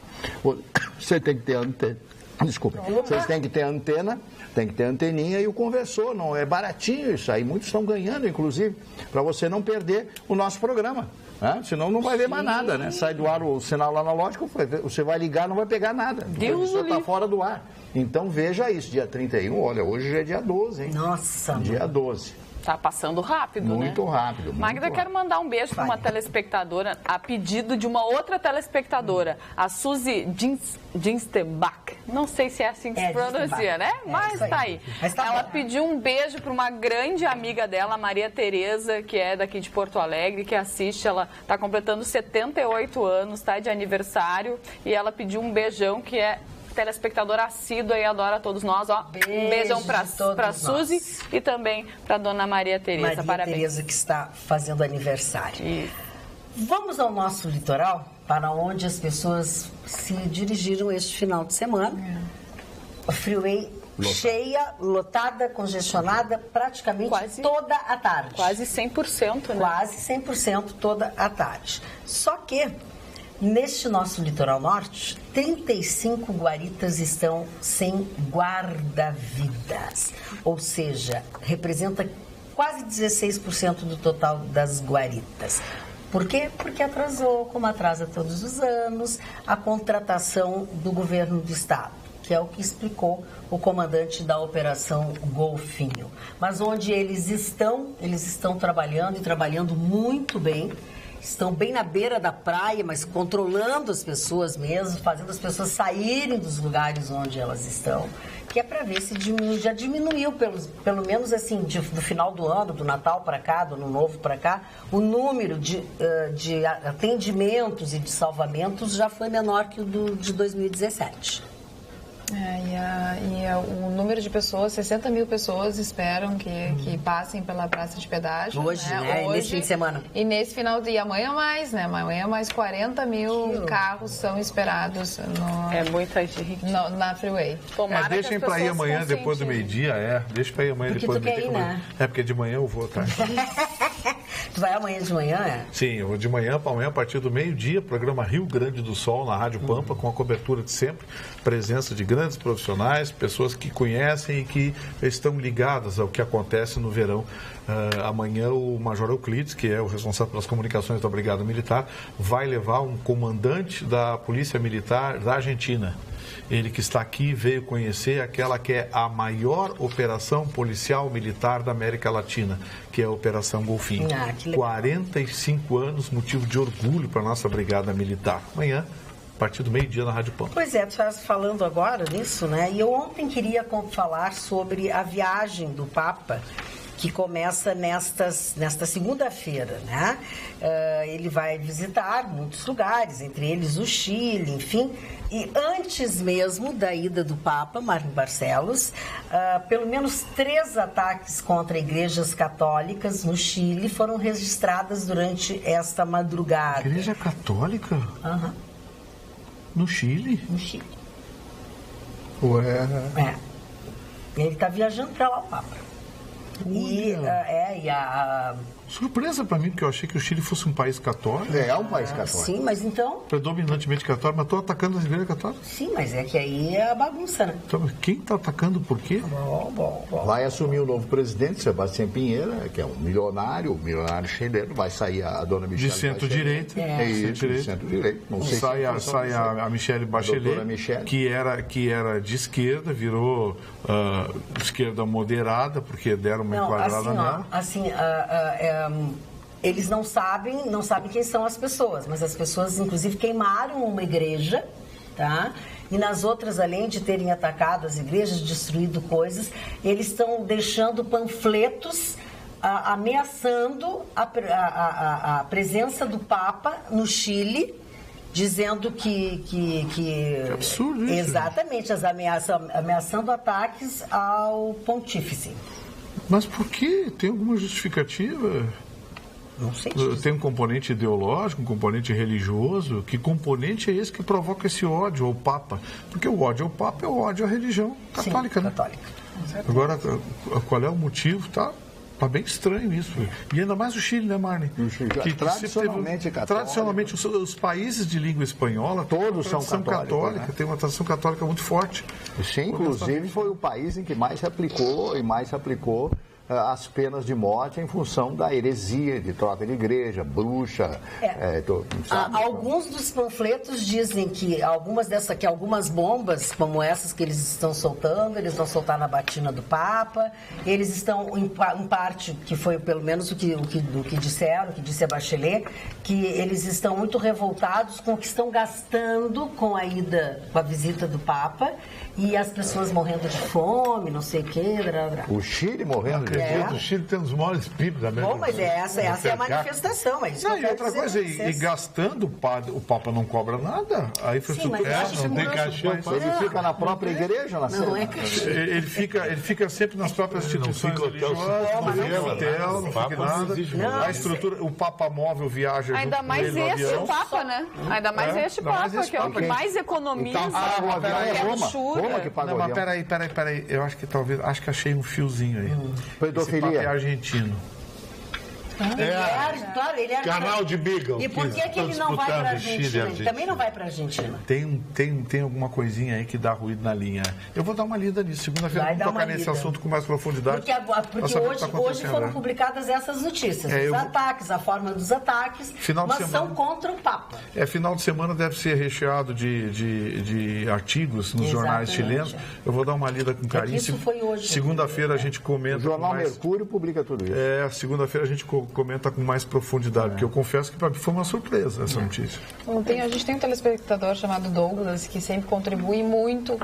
você tem que ter antena. Desculpa, vocês têm que ter antena, tem que ter anteninha e o conversor, não é baratinho isso aí, muitos estão ganhando, inclusive, para você não perder o nosso programa, né? Senão não vai ver mais nada, né? Sai do ar o sinal analógico, você vai ligar, não vai pegar nada, o emissor está fora do ar. Então veja isso, dia 31, olha, hoje já é dia 12, hein? Nossa! Dia 12. Tá passando rápido, muito né? Rápido. Magda, quero mandar um beijo para uma telespectadora, a pedido de uma outra telespectadora, a Suzy Dinstebach. Não sei se é assim que se pronuncia, né? Mas tá aí. Ela pediu um beijo para uma grande amiga dela, Maria Tereza, que é daqui de Porto Alegre, que assiste. Ela tá completando 78 anos, tá de aniversário, e ela pediu um beijão, que é telespectadora assídua e adora todos nós, ó. Um beijão pra Suzy e também pra dona Maria Tereza. Parabéns. Maria Tereza, que está fazendo aniversário. Isso. Vamos ao nosso litoral, para onde as pessoas se dirigiram este final de semana. O freeway cheia, lotada, congestionada, praticamente toda a tarde. Quase 100%, né? Quase 100% toda a tarde. Só que neste nosso litoral norte, 35 guaritas estão sem guarda-vidas. Ou seja, representa quase 16% do total das guaritas. Por quê? Porque atrasou, como atrasa todos os anos, a contratação do governo do estado, que é o que explicou o comandante da Operação Golfinho. Mas onde eles estão trabalhando, e trabalhando muito bem. Estão bem na beira da praia, mas controlando as pessoas mesmo, fazendo as pessoas saírem dos lugares onde elas estão, que é para ver se já diminuiu, pelo menos assim, do final do ano, do Natal para cá, do Ano Novo para cá, o número de atendimentos e de salvamentos já foi menor que o de 2017. O número de pessoas, 60 mil pessoas esperam que passem pela praça de pedágio. Hoje, né? Hoje, nesse fim de semana. E nesse final de... E amanhã mais, né? Amanhã mais 40 mil carros são esperados muita gente. Na freeway. Deixem para ir amanhã depois do meio-dia, deixa para ir amanhã depois do meio-dia. Né? Porque de manhã eu vou, tá? Tu vai amanhã de manhã, Sim, eu vou de manhã para amanhã, a partir do meio-dia, programa Rio Grande do Sol, na Rádio Pampa, com a cobertura de sempre, presença de grandes profissionais, pessoas que conhecem e que estão ligadas ao que acontece no verão. Amanhã o Major Euclides, que é o responsável pelas comunicações da Brigada Militar, vai levar um comandante da Polícia Militar da Argentina. Ele que está aqui veio conhecer aquela que é a maior operação policial militar da América Latina, que é a Operação Golfinho. 45 anos, motivo de orgulho para a nossa Brigada Militar. Amanhã, a partir do meio-dia na Rádio Pampa. Pois é, tu estás falando agora nisso, né? E eu ontem queria falar sobre a viagem do Papa, que começa nesta segunda-feira, né? Ele vai visitar muitos lugares, entre eles o Chile, enfim. E antes mesmo da ida do Papa, Marlene Barcelos, pelo menos 3 ataques contra igrejas católicas no Chile foram registradas durante esta madrugada. Igreja católica? Aham. No Chile? No Chile. Ué. Ele está viajando para lá, o Papa. Surpresa para mim, porque eu achei que o Chile fosse um país católico. É um país católico. Sim, mas então... Predominantemente católico, mas estou atacando as igrejas católicas. Sim, mas é que aí é a bagunça, né? Então, quem está atacando por quê? Bom. Vai assumir o novo presidente, Sebastião Pinheira, que é um milionário chileno. Vai sair a dona Michelle de centro-direita. De centro-direita. Não sei sai a Michelle Bachelet, que era de esquerda, virou esquerda moderada, porque deram uma enquadrada nela. Eles não sabem quem são as pessoas, mas as pessoas, inclusive, queimaram uma igreja, tá? E nas outras, além de terem atacado as igrejas, destruído coisas, eles estão deixando panfletos ameaçando a presença do Papa no Chile, dizendo que absurdo isso. Exatamente, ameaçando ataques ao pontífice. Mas por quê? Tem alguma justificativa? Não sei. Tem um componente ideológico, um componente religioso? Que componente é esse que provoca esse ódio ao Papa? Porque o ódio ao Papa é o ódio à religião católica, né? Católica. Agora, qual é o motivo? Tá bem estranho isso. E ainda mais o Chile, né, Marlene? Que tradicionalmente católico. Tradicionalmente, os países de língua espanhola, todos são católicos, né? Tem uma tradição católica muito forte. Sim, inclusive foi o país em que mais se aplicou as penas de morte em função da heresia, de troca de igreja, bruxa. Alguns dos panfletos dizem que algumas bombas, como essas que eles estão soltando, eles vão soltar na batina do Papa. Eles estão, em parte, que foi pelo menos o que disseram, que disse a Bachelet, que eles estão muito revoltados com o que estão gastando com a visita do Papa e as pessoas morrendo de fome, não sei o quê. O Chile morrendo de fome. O Chile tem os maiores PIBs da América. Bom, mas essa é a manifestação. Mas e outra coisa, e gastando, o Papa não cobra nada. A infraestrutura não tem cachê. Ele fica na própria igreja, não é cachê. Ele fica sempre nas próprias instituições religiosas, não fica hotel, não fica nada. A estrutura, o Papa móvel viaja ainda junto mais com ele este Papa, né? Ainda mais este Papa, que é o que mais economiza. O avião é Roma que paga o avião. Mas peraí, eu acho que achei um fiozinho aí. Esse Papa é argentino. Ele é canal de Beagle. E por que ele não vai para a Argentina? Ele também não vai para a Argentina. Tem alguma coisinha aí que dá ruído na linha. Eu vou dar uma lida nisso. Segunda-feira vamos tocar nesse assunto com mais profundidade. Porque hoje foram publicadas essas notícias. Os ataques, a forma dos ataques, mas são contra o Papa. Final de semana deve ser recheado de artigos nos jornais chilenos. Eu vou dar uma lida com carinho. Isso foi hoje. Segunda-feira a gente comenta. O jornal Mercúrio publica tudo isso. Segunda-feira a gente comenta com mais profundidade, porque eu confesso que para mim foi uma surpresa essa notícia. A gente tem um telespectador chamado Douglas, que sempre contribui muito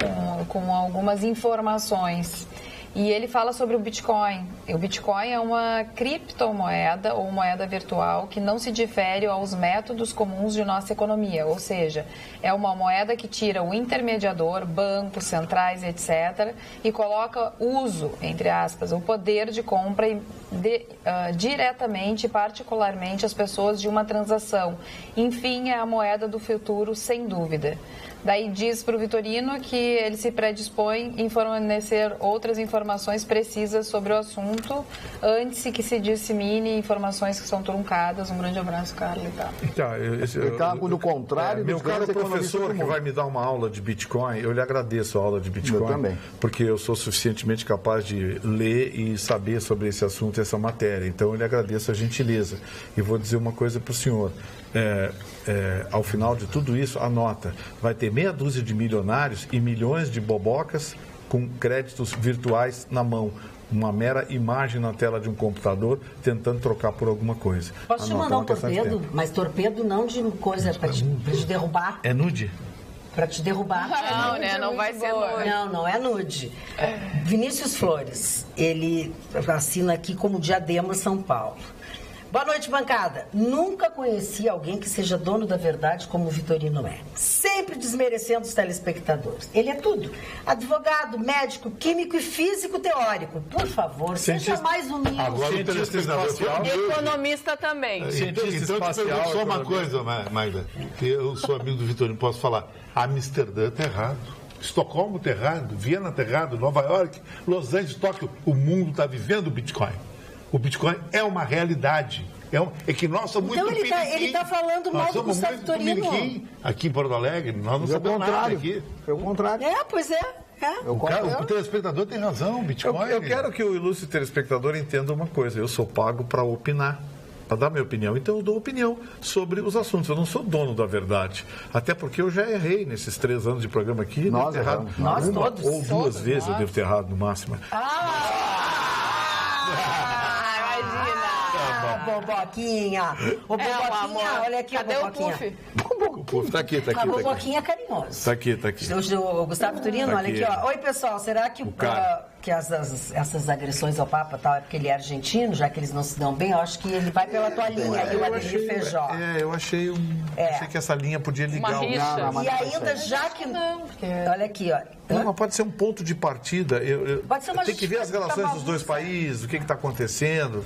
com algumas informações. E ele fala sobre o Bitcoin. O Bitcoin é uma criptomoeda ou moeda virtual que não se difere aos métodos comuns de nossa economia, ou seja, é uma moeda que tira o intermediador, bancos, centrais, etc., e coloca uso, entre aspas, o poder de compra diretamente e particularmente às pessoas de uma transação. Enfim, é a moeda do futuro, sem dúvida. Daí diz para o Vitorino que ele se predispõe em fornecer outras informações precisas sobre o assunto antes que se dissemine informações que são truncadas. Um grande abraço, Carlos. No contrário, meu caro professor que vai me dar uma aula de Bitcoin, eu lhe agradeço a aula de Bitcoin. Eu também. Porque eu sou suficientemente capaz de ler e saber sobre esse assunto, essa matéria. Então, eu lhe agradeço a gentileza. E vou dizer uma coisa para o senhor. Ao final de tudo isso, anota, vai ter meia dúzia de milionários e milhões de bobocas com créditos virtuais na mão. Uma mera imagem na tela de um computador tentando trocar por alguma coisa. Posso te mandar um torpedo? Mas torpedo não de coisa para te derrubar. É nude? Para te derrubar. Não, né? Não vai ser nude. Não é nude. Vinícius Flores, ele assina aqui como Diadema, São Paulo. Boa noite, bancada. Nunca conheci alguém que seja dono da verdade como o Vitorino é. Sempre desmerecendo os telespectadores. Ele é tudo. Advogado, médico, químico e físico teórico. Por favor, seja mais humilde. Agora o telespectador... Economista também. Então te pergunto só uma coisa, Magda. Eu sou amigo do Vitorino, posso falar. Amsterdã está errado. Estocolmo está errado. Viena está errado. Nova York, Los Angeles, Tóquio. O mundo está vivendo o Bitcoin. O Bitcoin é uma realidade. É que nós somos muito piniquim. Então ele está falando mal do Gustavo Vitorino. Aqui em Porto Alegre, nós não sabemos nada aqui. É o contrário. Pois é. O telespectador tem razão, o Bitcoin... Eu quero que o ilustre telespectador entenda uma coisa. Eu sou pago para opinar, para dar minha opinião. Então eu dou opinião sobre os assuntos. Eu não sou dono da verdade. Até porque eu já errei nesses 3 anos de programa aqui. Nós erramos. Nós uma todos. ou duas vezes eu devo ter errado no máximo. Boboquinha. Ô, Boboquinha, olha aqui, cadê o Boboquinha? O Puff tá aqui. A Boboquinha é carinhosa. Tá aqui. O Gustavo Vitorino, olha aqui, ó. Oi, pessoal, será que essas agressões ao Papa tal é porque ele é argentino, já que eles não se dão bem? Eu acho que ele vai pela tua linha aí, o Ademir Feijó. Eu achei que essa linha podia ligar uma rixa. E ainda, já que... Olha aqui, ó. Não, mas pode ser um ponto de partida. Tem que ver as relações dos dois países, o que está acontecendo.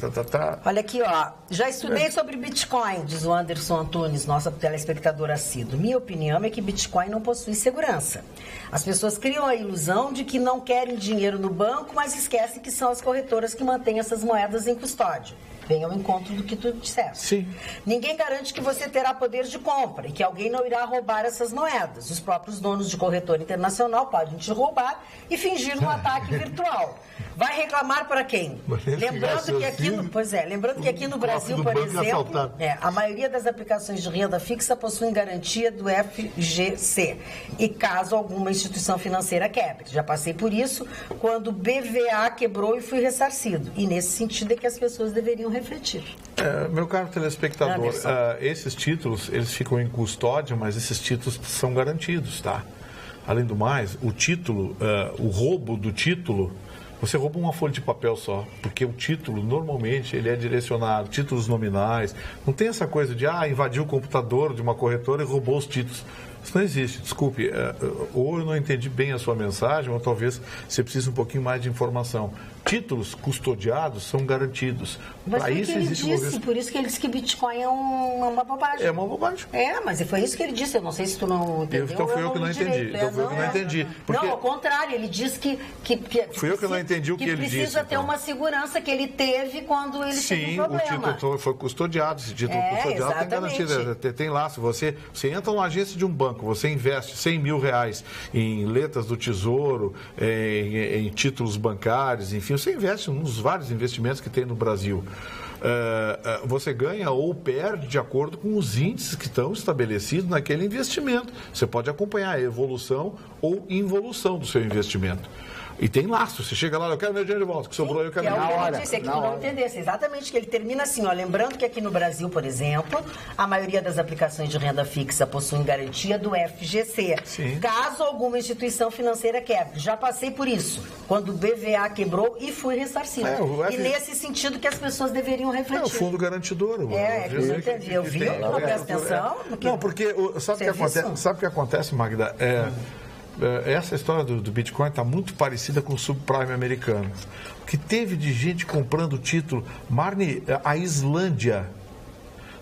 Olha aqui, ó. Já estudei sobre Bitcoin, diz o Anderson Antunes, nosso telespectador assíduo. Minha opinião é que Bitcoin não possui segurança. As pessoas criam a ilusão de que não querem dinheiro no banco, mas esquecem que são as corretoras que mantêm essas moedas em custódia. Vem ao encontro do que tu disseste. Sim. Ninguém garante que você terá poder de compra e que alguém não irá roubar essas moedas. Os próprios donos de corretora internacional podem te roubar e fingir um ataque virtual. Vai reclamar para quem? Lembrando que aqui no Brasil, por exemplo, a maioria das aplicações de renda fixa possuem garantia do FGC. E caso alguma instituição financeira quebre. Já passei por isso quando o BVA quebrou e fui ressarcido. E nesse sentido é que as pessoas deveriam refletir. Meu caro telespectador, esses títulos, eles ficam em custódia, mas esses títulos são garantidos, tá? Além do mais, o título, o roubo do título, você rouba uma folha de papel só, porque o título, normalmente, ele é direcionado, títulos nominais, não tem essa coisa de, invadiu o computador de uma corretora e roubou os títulos. Isso não existe, desculpe, ou eu não entendi bem a sua mensagem, ou talvez você precise um pouquinho mais de informação. Títulos custodiados são garantidos. Mas foi isso que ele disse, por isso que ele disse que Bitcoin é uma bobagem. É uma bobagem. Mas foi isso que ele disse, eu não sei se tu não entendeu. Então foi eu que não entendi. Não, ao contrário, ele disse que fui eu que não entendi o que ele disse. Que precisa ter uma segurança que ele teve quando ele teve um problema. Sim, o título foi custodiado, esse título custodiado tem garantia. Tem lá, se você entra numa agência de um banco, você investe 100 mil reais em letras do Tesouro, em títulos bancários, enfim, você investe nos vários investimentos que tem no Brasil. Você ganha ou perde de acordo com os índices que estão estabelecidos naquele investimento. Você pode acompanhar a evolução ou involução do seu investimento. E tem laço. Você chega lá, eu quero meu dinheiro de volta, que sobrou, eu quero meu dinheiro de volta. É que tu não entendesse. Exatamente, que ele termina assim, ó. Lembrando que aqui no Brasil, por exemplo, a maioria das aplicações de renda fixa possuem garantia do FGC. Sim. Caso alguma instituição financeira quebre. Já passei por isso, quando o BVA quebrou e fui ressarcido. E nesse sentido que as pessoas deveriam refletir. É o fundo garantidor. Eu vi, eu não presto atenção. Não, porque sabe o que acontece, Magda? Essa história do Bitcoin está muito parecida com o subprime americano. O que teve de gente comprando o título... Marni, a Islândia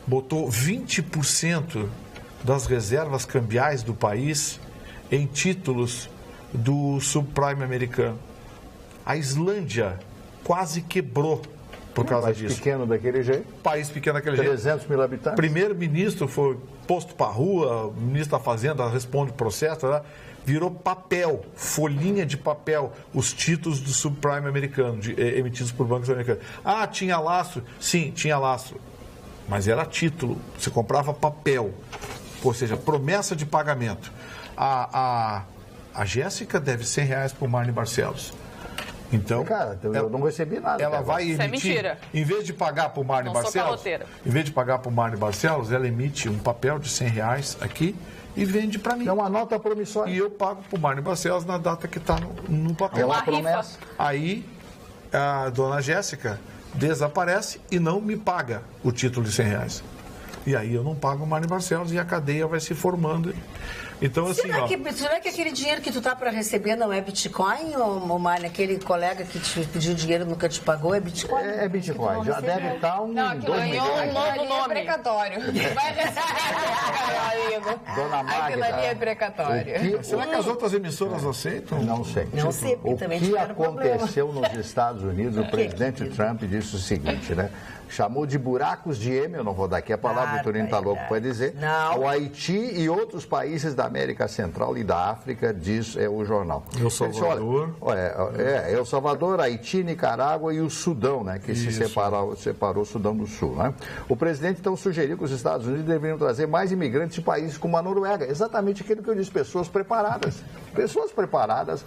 botou 20% das reservas cambiais do país em títulos do subprime americano. A Islândia quase quebrou por causa disso. País pequeno daquele jeito. País pequeno daquele jeito. 300 mil habitantes. Primeiro-ministro foi posto para a rua, o ministro da Fazenda responde o processo, né? Virou papel, folhinha de papel, os títulos do subprime americano, emitidos por bancos americanos. Ah, tinha laço? Sim, tinha laço. Mas era título, você comprava papel, ou seja, promessa de pagamento. A Jéssica deve R$100 para o Marni Barcelos. Então, cara, eu não recebi nada. Ela vai emitir, isso é mentira. Em vez de pagar para o Marni Barcelos, ela emite um papel de R$100 aqui e vende para mim. É uma nota promissória. E eu pago para o Marni Barcelos na data que está no papel. Ela promessa. Aí a dona Jéssica desaparece e não me paga o título de R$100. E aí eu não pago o Marni Barcelos e a cadeia vai se formando. Então, assim, será que aquele dinheiro que tu tá para receber não é Bitcoin, ou Marni, aquele colega que te pediu dinheiro e nunca te pagou, é Bitcoin? É Bitcoin, já deve estar um... Não, aquilo ganhou um novo nome. Precatório. Vai receber, amigo. Dona Magda. Aquilo ali é precatório. Será que as outras emissoras aceitam? Não sei. Não sei, porque também tiveram problema. O que aconteceu nos Estados Unidos, o presidente Trump disse o seguinte, né? Chamou de buracos de M, eu não vou dar aqui a palavra, o Turinho está louco para dizer. Não. O Haiti e outros países da América Central e da África, diz o jornal. El Salvador. El Salvador, Haiti, Nicarágua e o Sudão, né? Que se separou o Sudão do Sul, né? O presidente então sugeriu que os Estados Unidos deveriam trazer mais imigrantes de países como a Noruega. Exatamente aquilo que eu disse, pessoas preparadas. Pessoas preparadas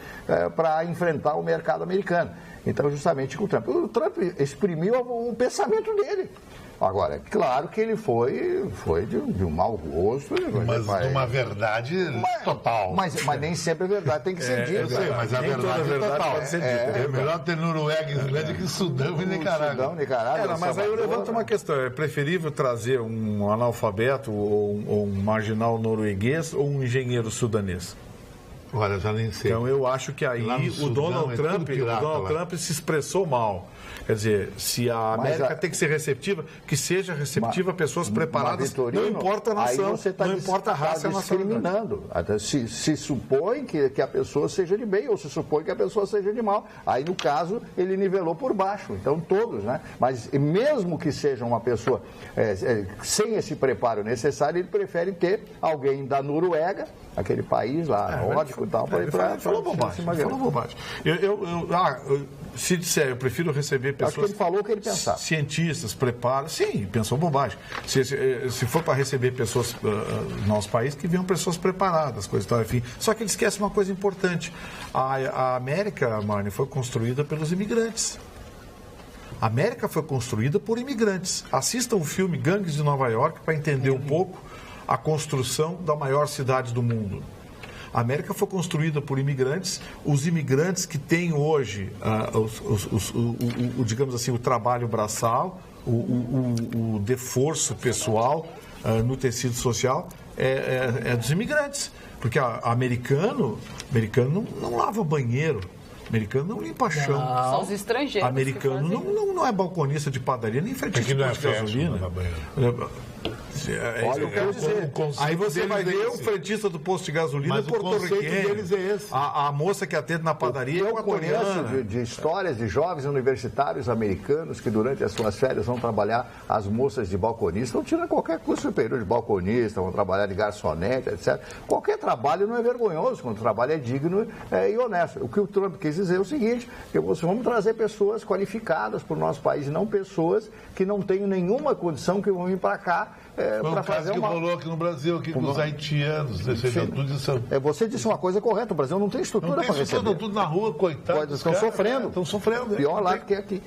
para enfrentar o mercado americano. Então, justamente com o Trump. O Trump exprimiu o pensamento dele. Agora, claro que ele foi de um mau gosto. Mas de uma verdade total. Mas nem sempre a verdade tem que ser dita. Eu sei, mas a verdade total. Pode ser dita. É melhor ter Noruega e Islândia que Sudão e Nicarágua. Mas aí eu levanto uma questão. É preferível trazer um analfabeto ou um marginal norueguês ou um engenheiro sudanês? Olha, já nem sei. Então eu acho que aí o Donald Trump se expressou mal. Quer dizer, se a América tem que ser receptiva, que seja receptiva a pessoas preparadas, não importa a nação, não importa a raça, está discriminando. Se supõe que a pessoa seja de bem ou se supõe que a pessoa seja de mal. Aí, no caso, ele nivelou por baixo. Então, todos, né? Mas mesmo que seja uma pessoa sem esse preparo necessário, ele prefere ter alguém da Noruega, aquele país lá, nórdico e tal, para ir para... Falou bobagem. Se disser, eu prefiro receber pessoas... Acho que ele falou o que ele pensava. Cientistas, preparados. Sim, pensou bobagem. Se for para receber pessoas no nosso país, que venham pessoas preparadas, coisa e tal, enfim. Só que ele esquece uma coisa importante. A América, Marni, foi construída pelos imigrantes. A América foi construída por imigrantes. Assistam o filme Gangues de Nova York para entender um pouco a construção da maior cidade do mundo. A América foi construída por imigrantes. Os imigrantes que têm hoje, digamos assim, o trabalho braçal, o deforço pessoal no tecido social, é dos imigrantes. Porque americano não lava banheiro. Americano não limpa chão. São os estrangeiros. Americano não é balconista de padaria, nem frentista de gasolina. Olha o que eu dizer. Aí você vai ver o frentista do posto de gasolina porto-riquenho. Deles é esse. A moça que atende na padaria é equatoriana. Eu conheço de histórias de jovens universitários americanos que durante as suas férias vão trabalhar as moças de balconista, não tiram qualquer curso superior de balconista, vão trabalhar de garçonete, etc. Qualquer trabalho não é vergonhoso, quando o trabalho é digno e honesto. O que o Trump quis dizer é o seguinte, que vamos trazer pessoas qualificadas para o nosso país, não pessoas que não tenham nenhuma condição que vão vir para cá para fazer uma... que rolou aqui no Brasil, aqui com os haitianos, recebendo tudo isso. Você disse uma coisa correta, o Brasil não tem estrutura para receber. Estão tudo na rua, coitados. Estão sofrendo. Estão sofrendo. Pior lá do que aqui.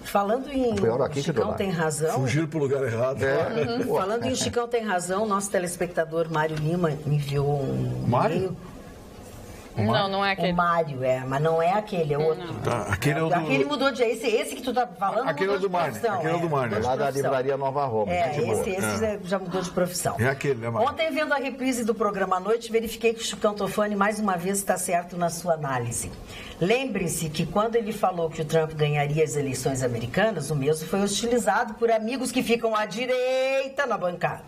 Falando em Chicão tem razão. Fugiram para o lugar errado. Falando em Chicão tem razão, nosso telespectador Mário Lima me enviou um e-mail. Não é aquele. O Mário, mas não é aquele, é outro. Aquele é o do... Aquele mudou de... Esse que tu tá falando aquele é do Mário. Aquele é o do Mário. Lá da livraria Nova Roma. Esse já mudou de profissão. É aquele, né, Mário? Ontem, vendo a reprise do programa à noite, verifiquei que o Chicão Tofani, mais uma vez, está certo na sua análise. Lembre-se que quando ele falou que o Trump ganharia as eleições americanas, o mesmo foi hostilizado por amigos que ficam à direita na bancada.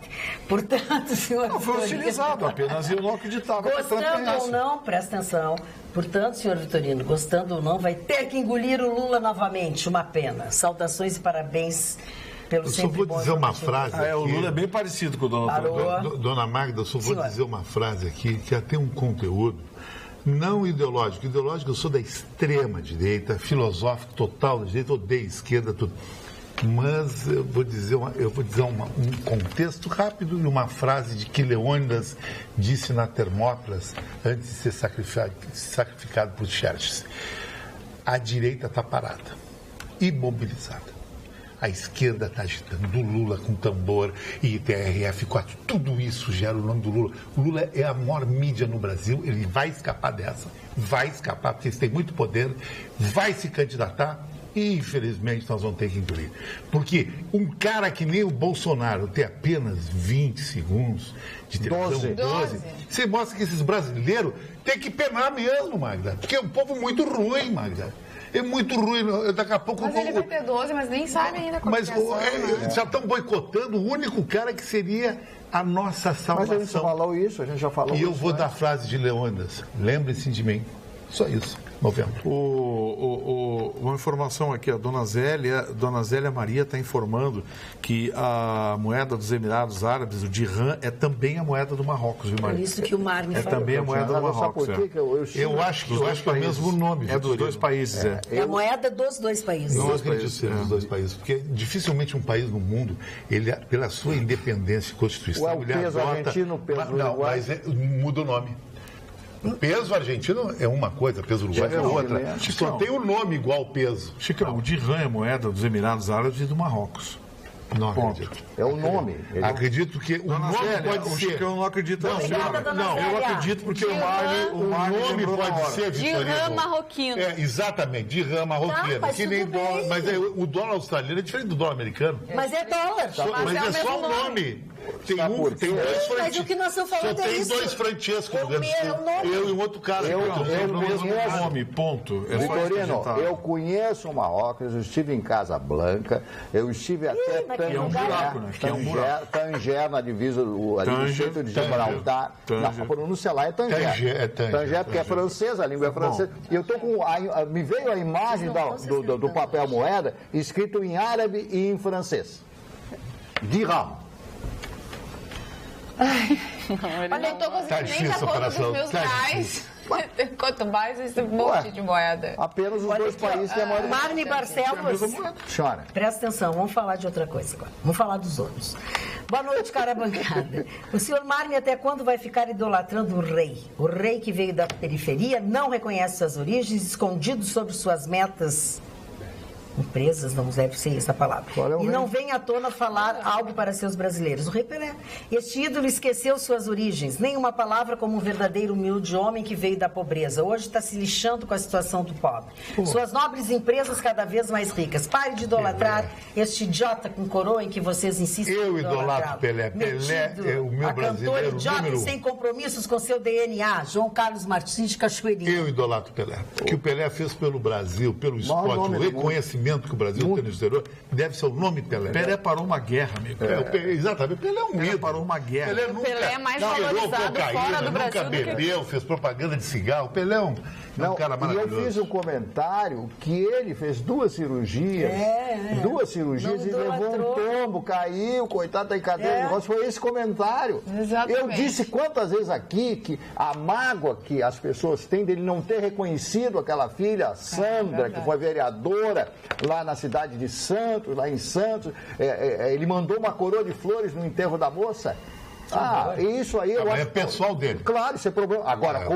Portanto, senhor... Não foi hostilizado, apenas eu não acreditava que o Trump ganhasse. Gostando ou não, presta atenção. Portanto, senhor Vitorino, gostando ou não, vai ter que engolir o Lula novamente. Uma pena. Saudações e parabéns pelo sempre bom... Eu só vou dizer uma frase aqui. O Lula é bem parecido com o Donald Trump. Dona Magda, eu só vou dizer uma frase aqui que já tem um conteúdo não ideológico. Ideológico, eu sou da extrema direita, filosófico total da direita, odeio esquerda, tudo. Mas eu vou dizer um contexto rápido e uma frase de que Leônidas disse na Termópilas antes de ser sacrificado por Xerxes. A direita está parada, imobilizada. A esquerda está agitando, do Lula com tambor e TRF4, tudo isso gera o nome do Lula. O Lula é a maior mídia no Brasil, ele vai escapar dessa, porque eles têm muito poder, vai se candidatar e, infelizmente, nós vamos ter que engolir. Porque um cara que nem o Bolsonaro tem apenas 20 segundos de televisão, 12, você mostra que esses brasileiros têm que penar mesmo, Magda, porque é um povo muito ruim, Magda. É muito ruim, daqui a pouco... Mas ele vai ter 12, mas nem sabe ainda como é. Mas já estão boicotando o único cara que seria a nossa salvação. Mas a gente já falou isso. E eu vou dar a frase de Leônidas, lembre-se de mim. Só isso, novembro. Uma informação aqui, a Dona Zélia Maria está informando que a moeda dos Emirados Árabes, o dirham, é também a moeda do Marrocos, viu, Maria? Por isso que o Mar me falou. É também a moeda do Marrocos. Eu acho que é o mesmo nome. É dos dois países, É a moeda dos dois países. Não acredito ser dos dois países, porque dificilmente um país no mundo, ele, pela sua independência e constituição, o peso argentino, o peso uruguaio. Mas muda o nome. O peso argentino é uma coisa, peso uruguaio é outra. Só tem o nome igual peso. Chicão, o dirham é moeda dos Emirados Árabes e do Marrocos. Não acredito. É o nome. Acredito que o nome pode ser. O Chicão não acredita. Não, eu acredito porque o nome pode ser, Vitorino. Dirham marroquino. Exatamente, dirham marroquino. Mas que nem dólar, mas o dólar australiano é diferente do dólar americano. Mas é dólar. Mas é só o nome. Tem dois Francesco. Mas o que nós estamos falando é isso. Tem dois Francesco no Rio Grande do Sul. Eu e um outro cara. Eu mesmo nome, ponto. Vitorino, eu conheço o Marrocos, eu estive em Casablanca, eu estive até Tanger, na divisa, ali no centro de Gibraltar. A pronúncia lá é Tanger. Tanger, porque é francesa, a língua é francesa. E eu estou com. Me veio a imagem do papel moeda escrito em árabe e em francês. Dirham. Olha, eu tô conseguindo nem dar conta dos meus pais. Quanto mais esse monte de moeda. Apenas os dois países que é maior. Marne Barcelos. Chora. Presta atenção, vamos falar de outra coisa agora. Vamos falar dos outros. Boa noite, cara bancada. O senhor Marne até quando vai ficar idolatrando o rei? O rei que veio da periferia, não reconhece suas origens, escondido sobre suas metas... Empresas, não deve ser essa palavra. E não vem à tona falar algo para seus brasileiros. O rei Pelé. Este ídolo esqueceu suas origens. Nenhuma palavra como um verdadeiro humilde homem que veio da pobreza. Hoje está se lixando com a situação do pobre. Suas nobres empresas cada vez mais ricas. Pare de idolatrar este idiota com coroa em que vocês insistem. Eu idolatro Pelé. Pelé é o meu brasileiro jovem sem compromissos com seu DNA. João Carlos Martins de Cachoeirinha. Eu idolatro Pelé. O que o Pelé fez pelo Brasil, pelo esporte, o reconhecimento que o Brasil tem no exterior, deve ser o nome Pelé. Pelé parou uma guerra, amigo. Exatamente. Pelé é um ídolo. Parou uma guerra. Pelé é mais valorizado fora do Brasil. Nunca bebeu, fez propaganda de cigarro. Pelé é um cara maravilhoso. E eu fiz um comentário que ele fez duas cirurgias. E levou um tombo, caiu, coitado, tá em cadeira de rodas. Foi esse comentário. Exatamente. Eu disse quantas vezes aqui que a mágoa que as pessoas têm dele não ter reconhecido aquela filha, Sandra, que foi vereadora, lá na cidade de Santos, lá em Santos, ele mandou uma coroa de flores no enterro da moça. Isso aí eu acho. É pessoal dele. Claro, isso é problema. Agora,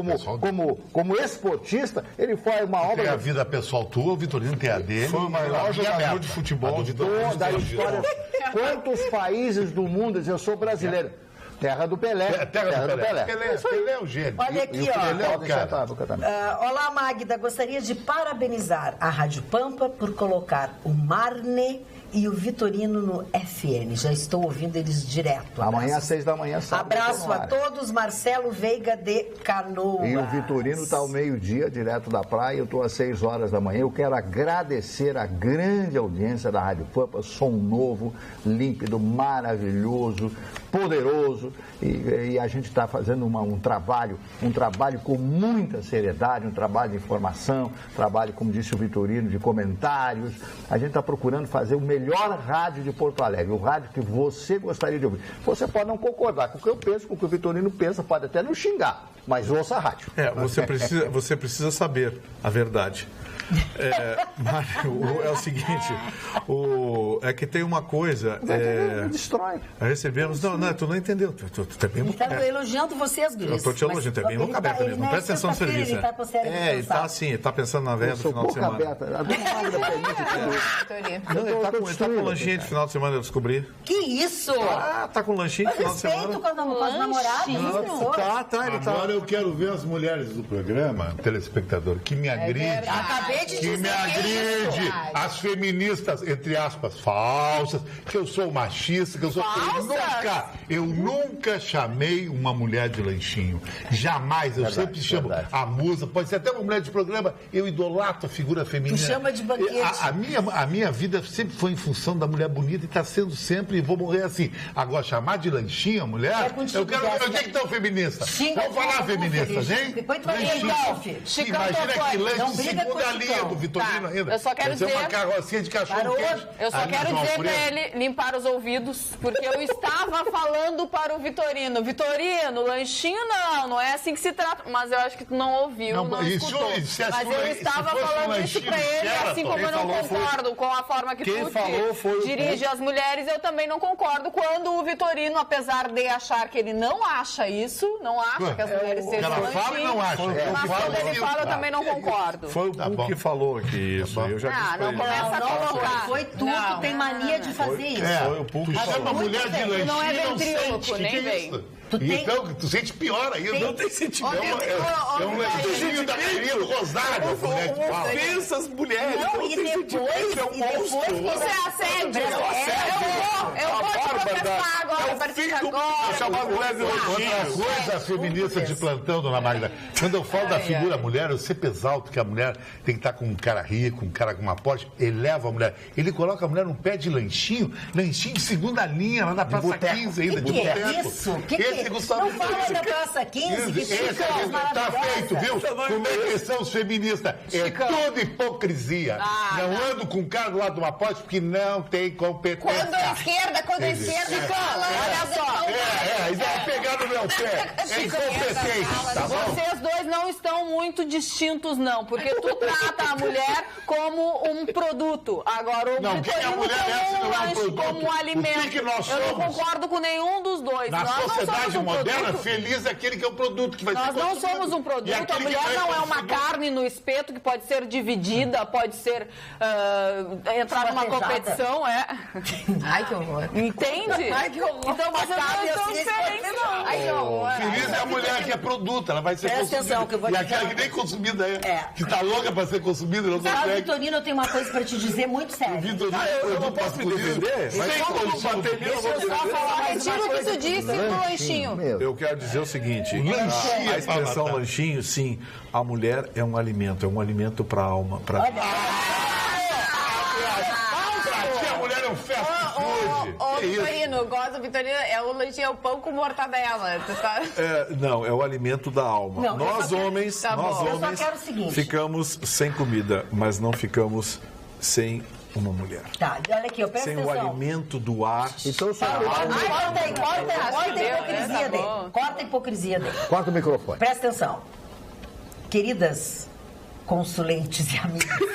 como esportista, ele foi uma obra. Tem a vida pessoal tua, o Vitorino tem a dele. Foi o maior jogador de futebol de toda da história. Quantos países do mundo dizem, eu sou brasileiro? Terra do Pelé. Terra do Pelé. Pelé é o gênio. Olha aqui, ó. Olá, Magda. Gostaria de parabenizar a Rádio Pampa por colocar o Marne e o Vitorino no FN. Já estou ouvindo eles direto. Amanhã às 6 da manhã. Abraço a todos. Marcelo Veiga de Canoas. E o Vitorino está ao meio-dia, direto da praia. Eu estou às 6 horas da manhã. Eu quero agradecer a grande audiência da Rádio Pampa. Som novo, límpido, maravilhoso, poderoso. E a gente está fazendo um trabalho com muita seriedade, um trabalho de informação, trabalho, como disse o Vitorino, de comentários. A gente está procurando fazer o melhor rádio de Porto Alegre, o rádio que você gostaria de ouvir. Você pode não concordar com o que eu penso, com o que o Vitorino pensa, pode até não xingar, mas ouça a rádio. Você precisa saber a verdade. Mário, é o seguinte, é que tem uma coisa. Destrói. Recebemos. Não, tu não entendeu. Tu tá bem. Ele está elogiando vocês, Guris. Eu estou te elogiando, tu é bem boca aberta mesmo. Não presta atenção no serviço. Ele está assim, ele está pensando na véia do final de semana. Ele está com lanchinho de final de semana, eu descobri. Que isso? Tá com lanchinho de final de semana. Respeito com as namoradas. Agora eu quero ver as mulheres do programa, telespectador, que me agride. Que me agride as feministas, entre aspas, falsas, que eu sou machista, que eu sou... Eu nunca chamei uma mulher de lanchinho. Jamais. Eu sempre chamo a musa, pode ser até uma mulher de programa, eu idolato a figura feminina. Tu chama de banquete. A minha vida sempre foi em função da mulher bonita e está sendo sempre, e vou morrer assim. Agora, chamar de lanchinho a mulher, eu quero ver onde é que está o feminista. Vamos falar, feministas, hein? Depois tu vai ver golfe. Imagina que lanche segunda linha do Vitorino ainda. Eu só quero dizer... uma carrocinha de cachorro quente. Eu só quero dizer pra ele limpar os ouvidos, porque eu estava falando para o Vitorino. Vitorino, lanchinho não é assim que se trata. Mas eu acho que tu não ouviu, não escutou. Mas eu estava falando isso pra ele, assim como eu não concordo com a forma que tu dirige as mulheres, eu também não concordo quando o Vitorino, apesar de achar que ele não acha isso, não acha que as mulheres sejam lanchinho, mas quando ele fala, eu também não concordo. Foi o que falou aqui isso. Eu já disse não começa a colocar. Foi tu tem mania de fazer isso. Foi o público. Tu chama mulher de lanchinho, não é ventríloco, nem vem. Então, tu sente pior ainda. Não tem sentimento. É um lanchinho da querida Rosário. Ofensa as mulheres. Não, e depois isso é assédio. Eu vou te protestar agora, a partir de agora. Chamar mulher de lanchinho. Outra coisa feminista de plantão, dona Magda. Quando eu falo da figura mulher, eu sempre exalto que a mulher tem que estar com um cara rico, um cara com uma Porsche, eleva a mulher. Ele coloca a mulher num pé de lanchinho de segunda linha, lá na Praça 15 ainda, de boteco. Isso? Esse Gustavo... Não fala da Praça 15, que tá feito, viu? Como é que são os feministas? É tudo hipocrisia. Não ando com um cara do lado de uma Porsche porque não tem competência. Quando a esquerda fala, olha só. E vai pegar no meu pé. É incompetente, tá bom? Vocês dois não estão muito distintos, não, porque tu trata a mulher como um produto. Agora, o Vitorino como um alimento. O que nós somos? Eu não concordo com nenhum dos dois. Na sociedade moderna, feliz é aquele que é o produto que vai ser consumido. Nós não somos um produto. A mulher não é uma carne no espeto que pode ser dividida, pode ser entrar numa competição, Ai, que horror. Entende? Ai, que horror. Então vocês não estão diferentes, não. Ai, que horror. Feliz é a mulher que é produto, ela vai ser consumida. Atenção, que eu vou e aquela que nem consumida que tá louca pra ser consumida, não consegue. Vitorino, eu tenho uma coisa pra te dizer muito séria. Eu não posso me defender? Deixa eu só falar. Retiro o que tu disse do lanchinho. Eu quero dizer o seguinte, a expressão lanchinho, sim, a mulher é um alimento para a alma. Vitorino, gosta do Vitorino, o lanchinho é o pão com mortadela. Não, é o alimento da alma. Não, nós homens ficamos sem comida, mas não ficamos sem uma mulher. Tá, olha aqui, eu peço sem o alimento do ar. Então, corta a hipocrisia dele. Corta o microfone. Presta atenção. Queridas consulentes e amigos.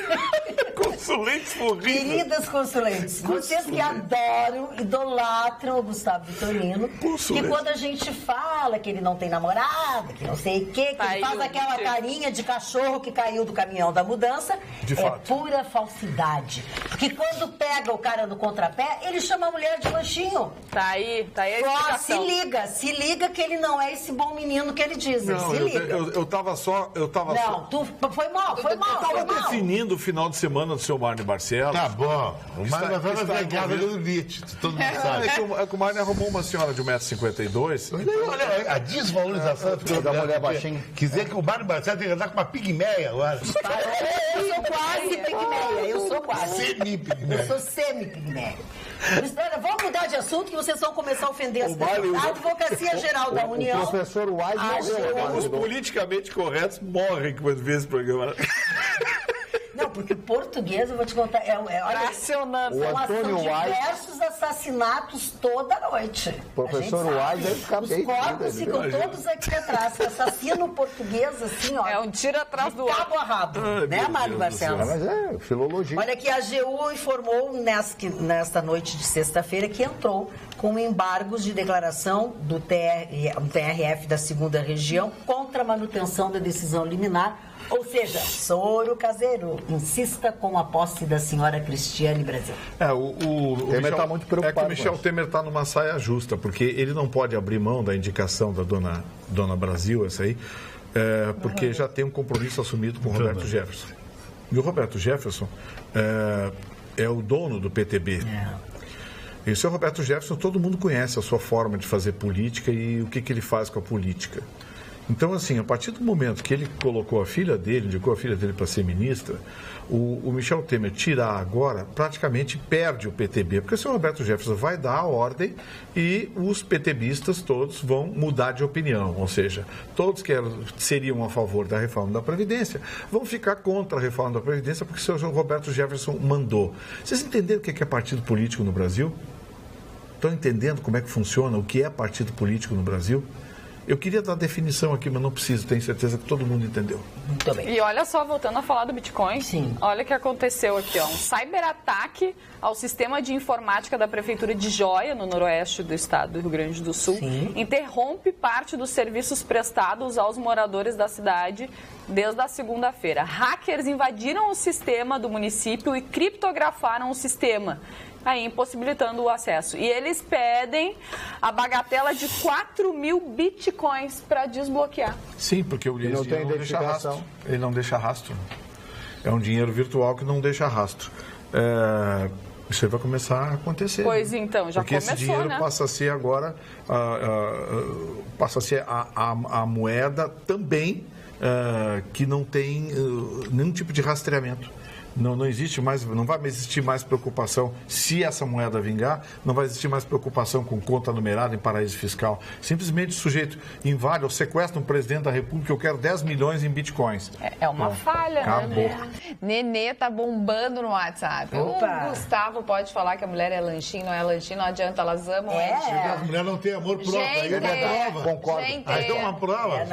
Consulentes horríveis. Queridas consulentes, vocês que adoram, idolatram o Gustavo Vitorino, que quando a gente fala que ele não tem namorada, que não sei o quê, que ele faz aquela carinha de cachorro que caiu do caminhão da mudança, pura falsidade. Porque quando pega o cara no contrapé, ele chama a mulher de lanchinho. Tá aí a explicação. Se liga que ele não é esse bom menino que ele diz. Não, eu tava só... Foi mal. Eu tava definindo o final de semana do seu Marne Barcelos. Tá bom. O Marne vai ver a casa do Nietzsche, todo mundo sabe. É que o Marne arrumou uma senhora de 1,52 m. Olha, a desvalorização da mulher baixinha. Quer dizer que o Marne Barcelos tem que andar com uma pigmeia agora. Eu sou quase pigmeia. Eu sou quase. Semi-pigmeia. Eu sou semi-pigmeia. Vamos mudar de assunto que vocês vão começar a ofender as pessoas. A Advocacia Geral da União. O professor Wise Os politicamente corretos morrem quando vê esse programa. Não, porque português, eu vou te contar, Tracionando. São diversos assassinatos toda noite. Professor Wise, os corpos ficam todos aqui atrás. Assassino português, assim, ó. É um tiro atrás do outro. Cabo a rabo, né, Mário Barcelos? Mas é filologia. Olha que a AGU informou nesta noite de sexta-feira que entrou com embargos de declaração do TRF da 2ª Região contra a manutenção da decisão liminar. Ou seja, Soro Caseiro insista com a posse da senhora Cristiane Brasil. O Temer está muito preocupado. É que o Michel Temer está numa saia justa, porque ele não pode abrir mão da indicação da dona Brasil, essa aí, porque já tem um compromisso assumido com o Roberto Jefferson. E o Roberto Jefferson é o dono do PTB. E o seu Roberto Jefferson, todo mundo conhece a sua forma de fazer política e o que ele faz com a política. Então, assim, a partir do momento que ele colocou a filha dele, indicou a filha dele para ser ministra, o Michel Temer tirar agora, praticamente perde o PTB, porque o senhor Roberto Jefferson vai dar a ordem e os PTBistas todos vão mudar de opinião, ou seja, todos que seriam a favor da reforma da Previdência vão ficar contra a reforma da Previdência porque o senhor Roberto Jefferson mandou. Vocês entenderam o que é partido político no Brasil? Estão entendendo como é que funciona, o que é partido político no Brasil? Eu queria dar definição aqui, mas não preciso, tenho certeza que todo mundo entendeu. Muito bem. E olha só, voltando a falar do Bitcoin, olha o que aconteceu aqui, ó. Um cyberataque ao sistema de informática da Prefeitura de Joia, no noroeste do estado do Rio Grande do Sul, interrompe parte dos serviços prestados aos moradores da cidade desde a segunda-feira. Hackers invadiram o sistema do município e criptografaram o sistema, aí impossibilitando o acesso. E eles pedem a bagatela de 4.000 bitcoins para desbloquear. Sim, porque o dinheiro não deixa rastro. Ele não deixa rastro. É um dinheiro virtual que não deixa rastro. Isso vai começar a acontecer. Pois então, já porque começou, esse dinheiro passa a ser agora, passa a ser a moeda também que não tem nenhum tipo de rastreamento. Não existe mais, não vai existir mais preocupação, se essa moeda vingar, não vai existir mais preocupação com conta numerada em paraíso fiscal. Simplesmente o sujeito invade ou sequestra um presidente da República, eu quero 10 milhões em bitcoins. É uma falha, acabou. né? Nenê tá bombando no WhatsApp. Opa. O Gustavo pode falar que a mulher é lanchinho, não é lanchinho, não adianta, elas amam ele. A mulher não tem amor próprio, aí é uma prova. Concordo. Aí é uma prova.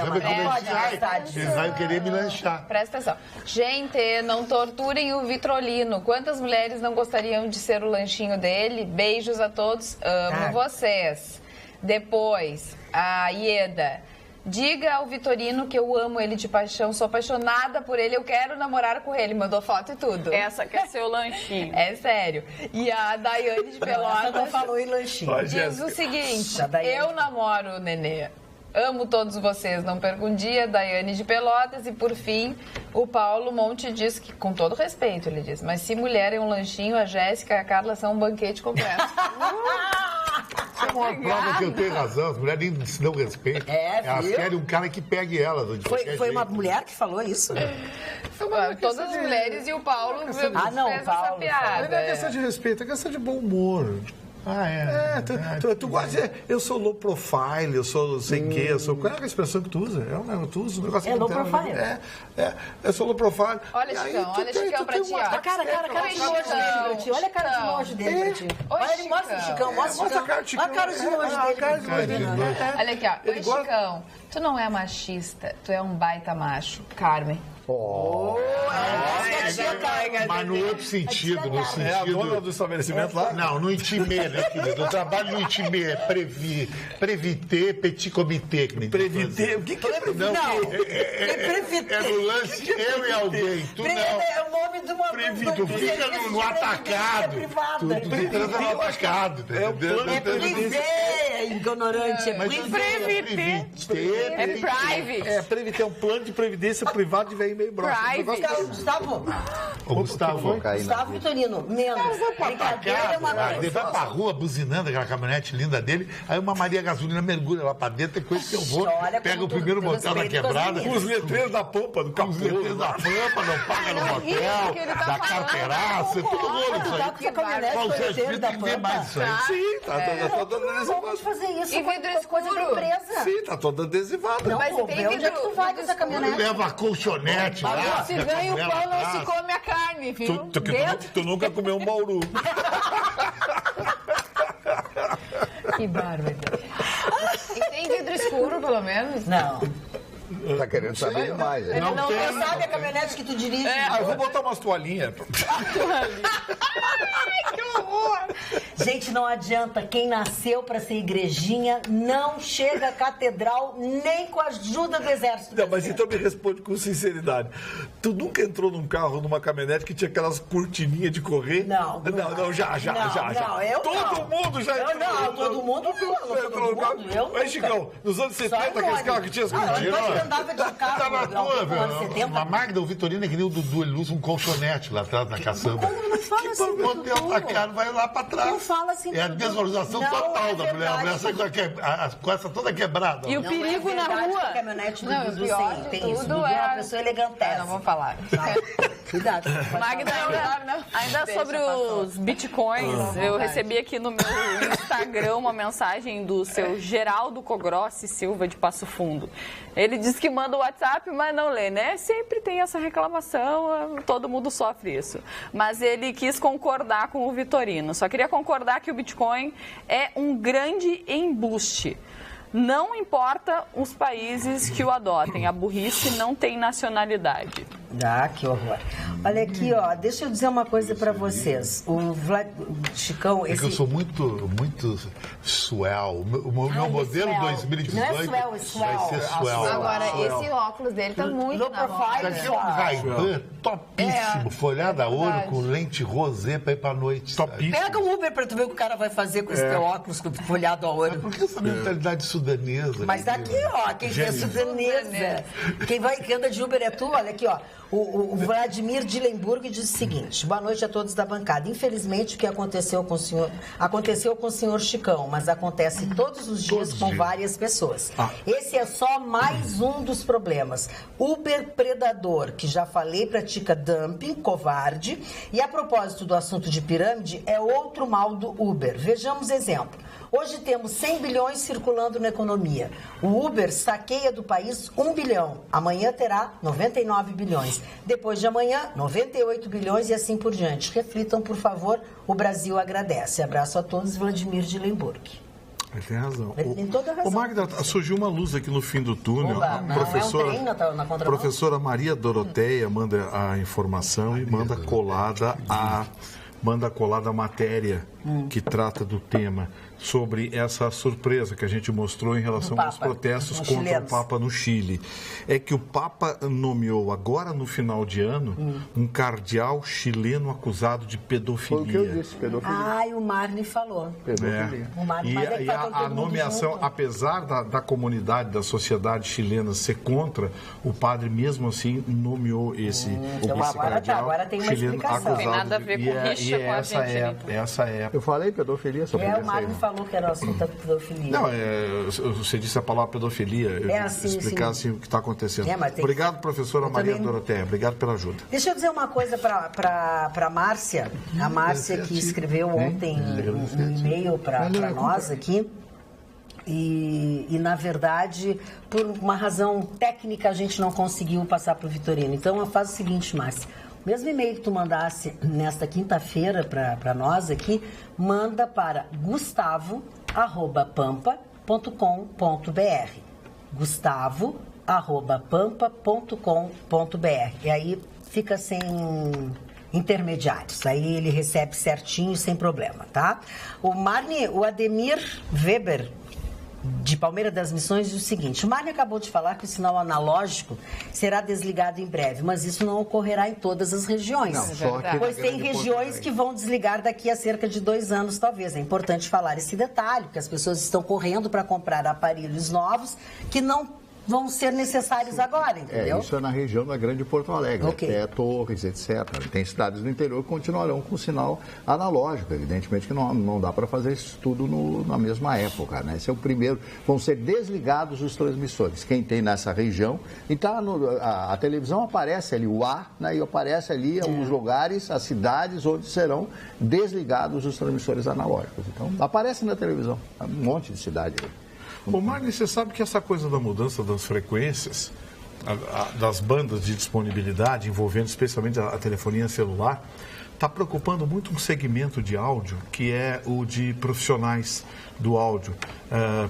Eles vão querer me lanchar. Presta atenção. Gente, não torturem o Vitorino. Quantas mulheres não gostariam de ser o lanchinho dele? Beijos a todos. Amo vocês. Depois, a Ieda. Diga ao Vitorino que eu amo ele de paixão, sou apaixonada por ele, eu quero namorar com ele. Mandou foto e tudo. Essa quer ser o lanchinho. É sério. E a Daiane de Pelotas não falou em lanchinho. diz o seguinte, eu namoro o Nenê. Amo todos vocês, não perco um dia, Daiane de Pelotas. E por fim, o Paulo Monte diz que, com todo respeito, ele diz, mas se mulher é um lanchinho, a Jéssica e a Carla são um banquete completo. Isso é uma prova que eu tenho razão, as mulheres nem se dão respeito. Elas querem um cara que pegue elas. Foi uma mulher que falou isso? Todas as mulheres e o Paulo fez essa piada. Não é questão de respeito, é questão de bom humor. Tu gosta de dizer, eu sou low profile, eu sou sei o quê, eu sou... Qual é a expressão que tu usa? Tu usa um negócio low profile. Eu sou low profile. Olha, Chicão pra ti, ó. A cara de nojo dele pra ti. Olha a cara de nojo dele pra ti. Olha, ele mostra o Chicão, mostra a cara de nojo dele. Olha aqui, ó. Oi, Chicão, tu não é machista, tu é um baita macho. Carmen. Mas no outro sentido, no sentido... É a dona do estabelecimento lá? Não, no intimê, né, querido? Eu trabalho no intimê, previter, petit comité. Previter? O que é previter? É no lance eu e alguém. Tu não. É o nome de uma... Tu fica no atacado. Tu transa no atacado. É privé, ignorante. É privité. É private. É, previter é um plano de previdência privado de velho meio broxa. Gustavo Vitorino, menos. Brincadeira é uma coisa. Ele vai pra rua buzinando aquela caminhonete linda dele, aí uma Maria Gasolina mergulha lá pra dentro, tem coisa que eu vou, pega o primeiro motel da quebrada, os letreiros da Pampa, do capô. Os letreiros da Pampa, não paga no motel, da carteiraça, tudo bom isso aí. Qual o Sérgio tem que ver mais isso aí? Sim, tá toda adesivada. Pode fazer isso. E vidro escuro. Sim, tá toda adesivada. Não, mas pô, tem onde é que tu vai com essa caminhonete? Leva colchonete lá. Se ganha o pão, não se come a carne, viu? Tu nunca comeu um bauru. Que bárbaro. E tem vidro escuro, pelo menos? Não. Tá querendo saber mais. Ele não sabe a caminhonete que tu dirige. Eu vou botar umas toalhinhas. Que horror! Gente, não adianta. Quem nasceu pra ser igrejinha não chega à catedral nem com a ajuda do exército. Não, mas então me responde com sinceridade. Tu nunca entrou num carro, numa caminhonete que tinha aquelas cortininhas de correr? Não, já. Não, eu todo mundo já entrou. Não, todo mundo entrou no carro. Mas, Chicão, nos anos 70, aqueles carros que tinha as cortinas. Andava de carro. Tá na tua, velho. A Magda, o Vitorino é que nem o Dudu, ele usa um colchonete lá atrás na caçamba. Não fala assim, o motel tá caro, vai lá pra trás. Não fala assim. É a desvalorização total da mulher. A mulher sai com essa toda quebrada. E o perigo na rua. A caminhonete do Dudu pior de tem isso. tudo Dudu é uma pessoa elegantessa. Não vou falar. Cuidado. Magda, ainda sobre os bitcoins, eu recebi aqui no meu Instagram uma mensagem do seu Geraldo Cogrossi Silva, de Passo Fundo. Ele disse que manda o WhatsApp, mas não lê, né? Sempre tem essa reclamação, todo mundo sofre isso. Mas ele quis concordar com o Vitorino. Só queria concordar que o Bitcoin é um grande embuste. Não importa os países que o adotem, a burrice não tem nacionalidade. Ah, que horror. Olha aqui, ó, deixa eu dizer uma coisa pra vocês. O Chicão... É que eu sou muito swell. O meu modelo swell. 2018 não é swell, é swell. vai ser swell. Agora, esse óculos dele tá muito Low na moda. profile, Isso aqui é um Ray-Ban topíssimo, folhada a ouro com lente rosé pra ir pra noite. Topíssimo. Pega um Uber pra tu ver o que o cara vai fazer com esse teu óculos folhado a ouro. Por que essa mentalidade sudanesa? Mas daqui, ó, quem é sudanesa, quem anda de Uber é tu, olha aqui, ó. O Vladimir Dillenburg diz o seguinte: boa noite a todos da bancada. Infelizmente, o que aconteceu com o senhor Chicão, mas acontece todos os dias com várias pessoas. Esse é só mais um dos problemas. Uber predador, que já falei, pratica dumping, covarde. E a propósito do assunto de pirâmide, é outro mal do Uber. Vejamos exemplo. Hoje temos 100 bilhões circulando na economia. O Uber saqueia do país 1 bilhão. Amanhã terá 99 bilhões. Depois de amanhã, 98 bilhões e assim por diante. Reflitam, por favor. O Brasil agradece. Abraço a todos. Vladimir Dillenburg. Ele tem razão. Ele tem toda a razão. Ô, Magda, surgiu uma luz aqui no fim do túnel. Oba, A professora, não é um trem na contramão? professora Maria Doroteia manda a informação e manda colada a matéria que trata do tema, sobre essa surpresa que a gente mostrou em relação aos protestos contra o Papa no Chile. É que o Papa nomeou agora no final de ano um cardeal chileno acusado de pedofilia. Foi o que eu disse, pedofilia. Ai, o Marne falou. Pedofilia. O Marne, E a nomeação, apesar da comunidade, da sociedade chilena ser contra, o padre mesmo assim nomeou esse cardeal agora tem uma chileno explicação. acusado. Tem nada a ver com rixa com a gente. Essa é. Eu falei pedofilia sobre O Marne falou que era o assunto da pedofilia. Não, você disse a palavra pedofilia. Explicar assim, o que está acontecendo. Obrigado, professora Maria Doroteia. Obrigado pela ajuda. Deixa eu dizer uma coisa para a Márcia. A Márcia que escreveu ontem um e-mail para nós aqui. E, na verdade, por uma razão técnica, a gente não conseguiu passar para o Vitorino. Então, faz o seguinte, Márcia. O mesmo e-mail que tu mandasse nesta quinta-feira para nós aqui, manda para gustavo@pampa.com.br. Gustavo, pampa.com.br. E aí fica sem intermediários. Aí ele recebe certinho, sem problema, tá? O Ademir Weber, de Palmeira das Missões, diz o seguinte: o Marne acabou de falar que o sinal analógico será desligado em breve, mas isso não ocorrerá em todas as regiões. Não, só aqui pois tem regiões que vão desligar daqui a cerca de 2 anos, talvez. É importante falar esse detalhe, porque as pessoas estão correndo para comprar aparelhos novos que não vão ser necessários agora, entendeu? Isso é na região da Grande Porto Alegre, Okay. até Torres, etc. Tem cidades do interior que continuarão com sinal analógico. Evidentemente que não dá para fazer isso tudo na mesma época, né? Esse é o primeiro. Vão ser desligados os transmissores. Quem tem nessa região, então a televisão aparece ali, o A, né, e aparece ali os lugares, as cidades onde serão desligados os transmissores analógicos. Então, aparece na televisão, um monte de cidade aí. Ô, Marne, você sabe que essa coisa da mudança das frequências, das bandas de disponibilidade, envolvendo especialmente a telefonia celular, está preocupando muito um segmento de áudio, que é o de profissionais do áudio.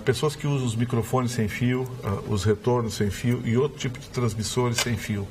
Pessoas que usam os microfones sem fio, os retornos sem fio e outro tipo de transmissores sem fio,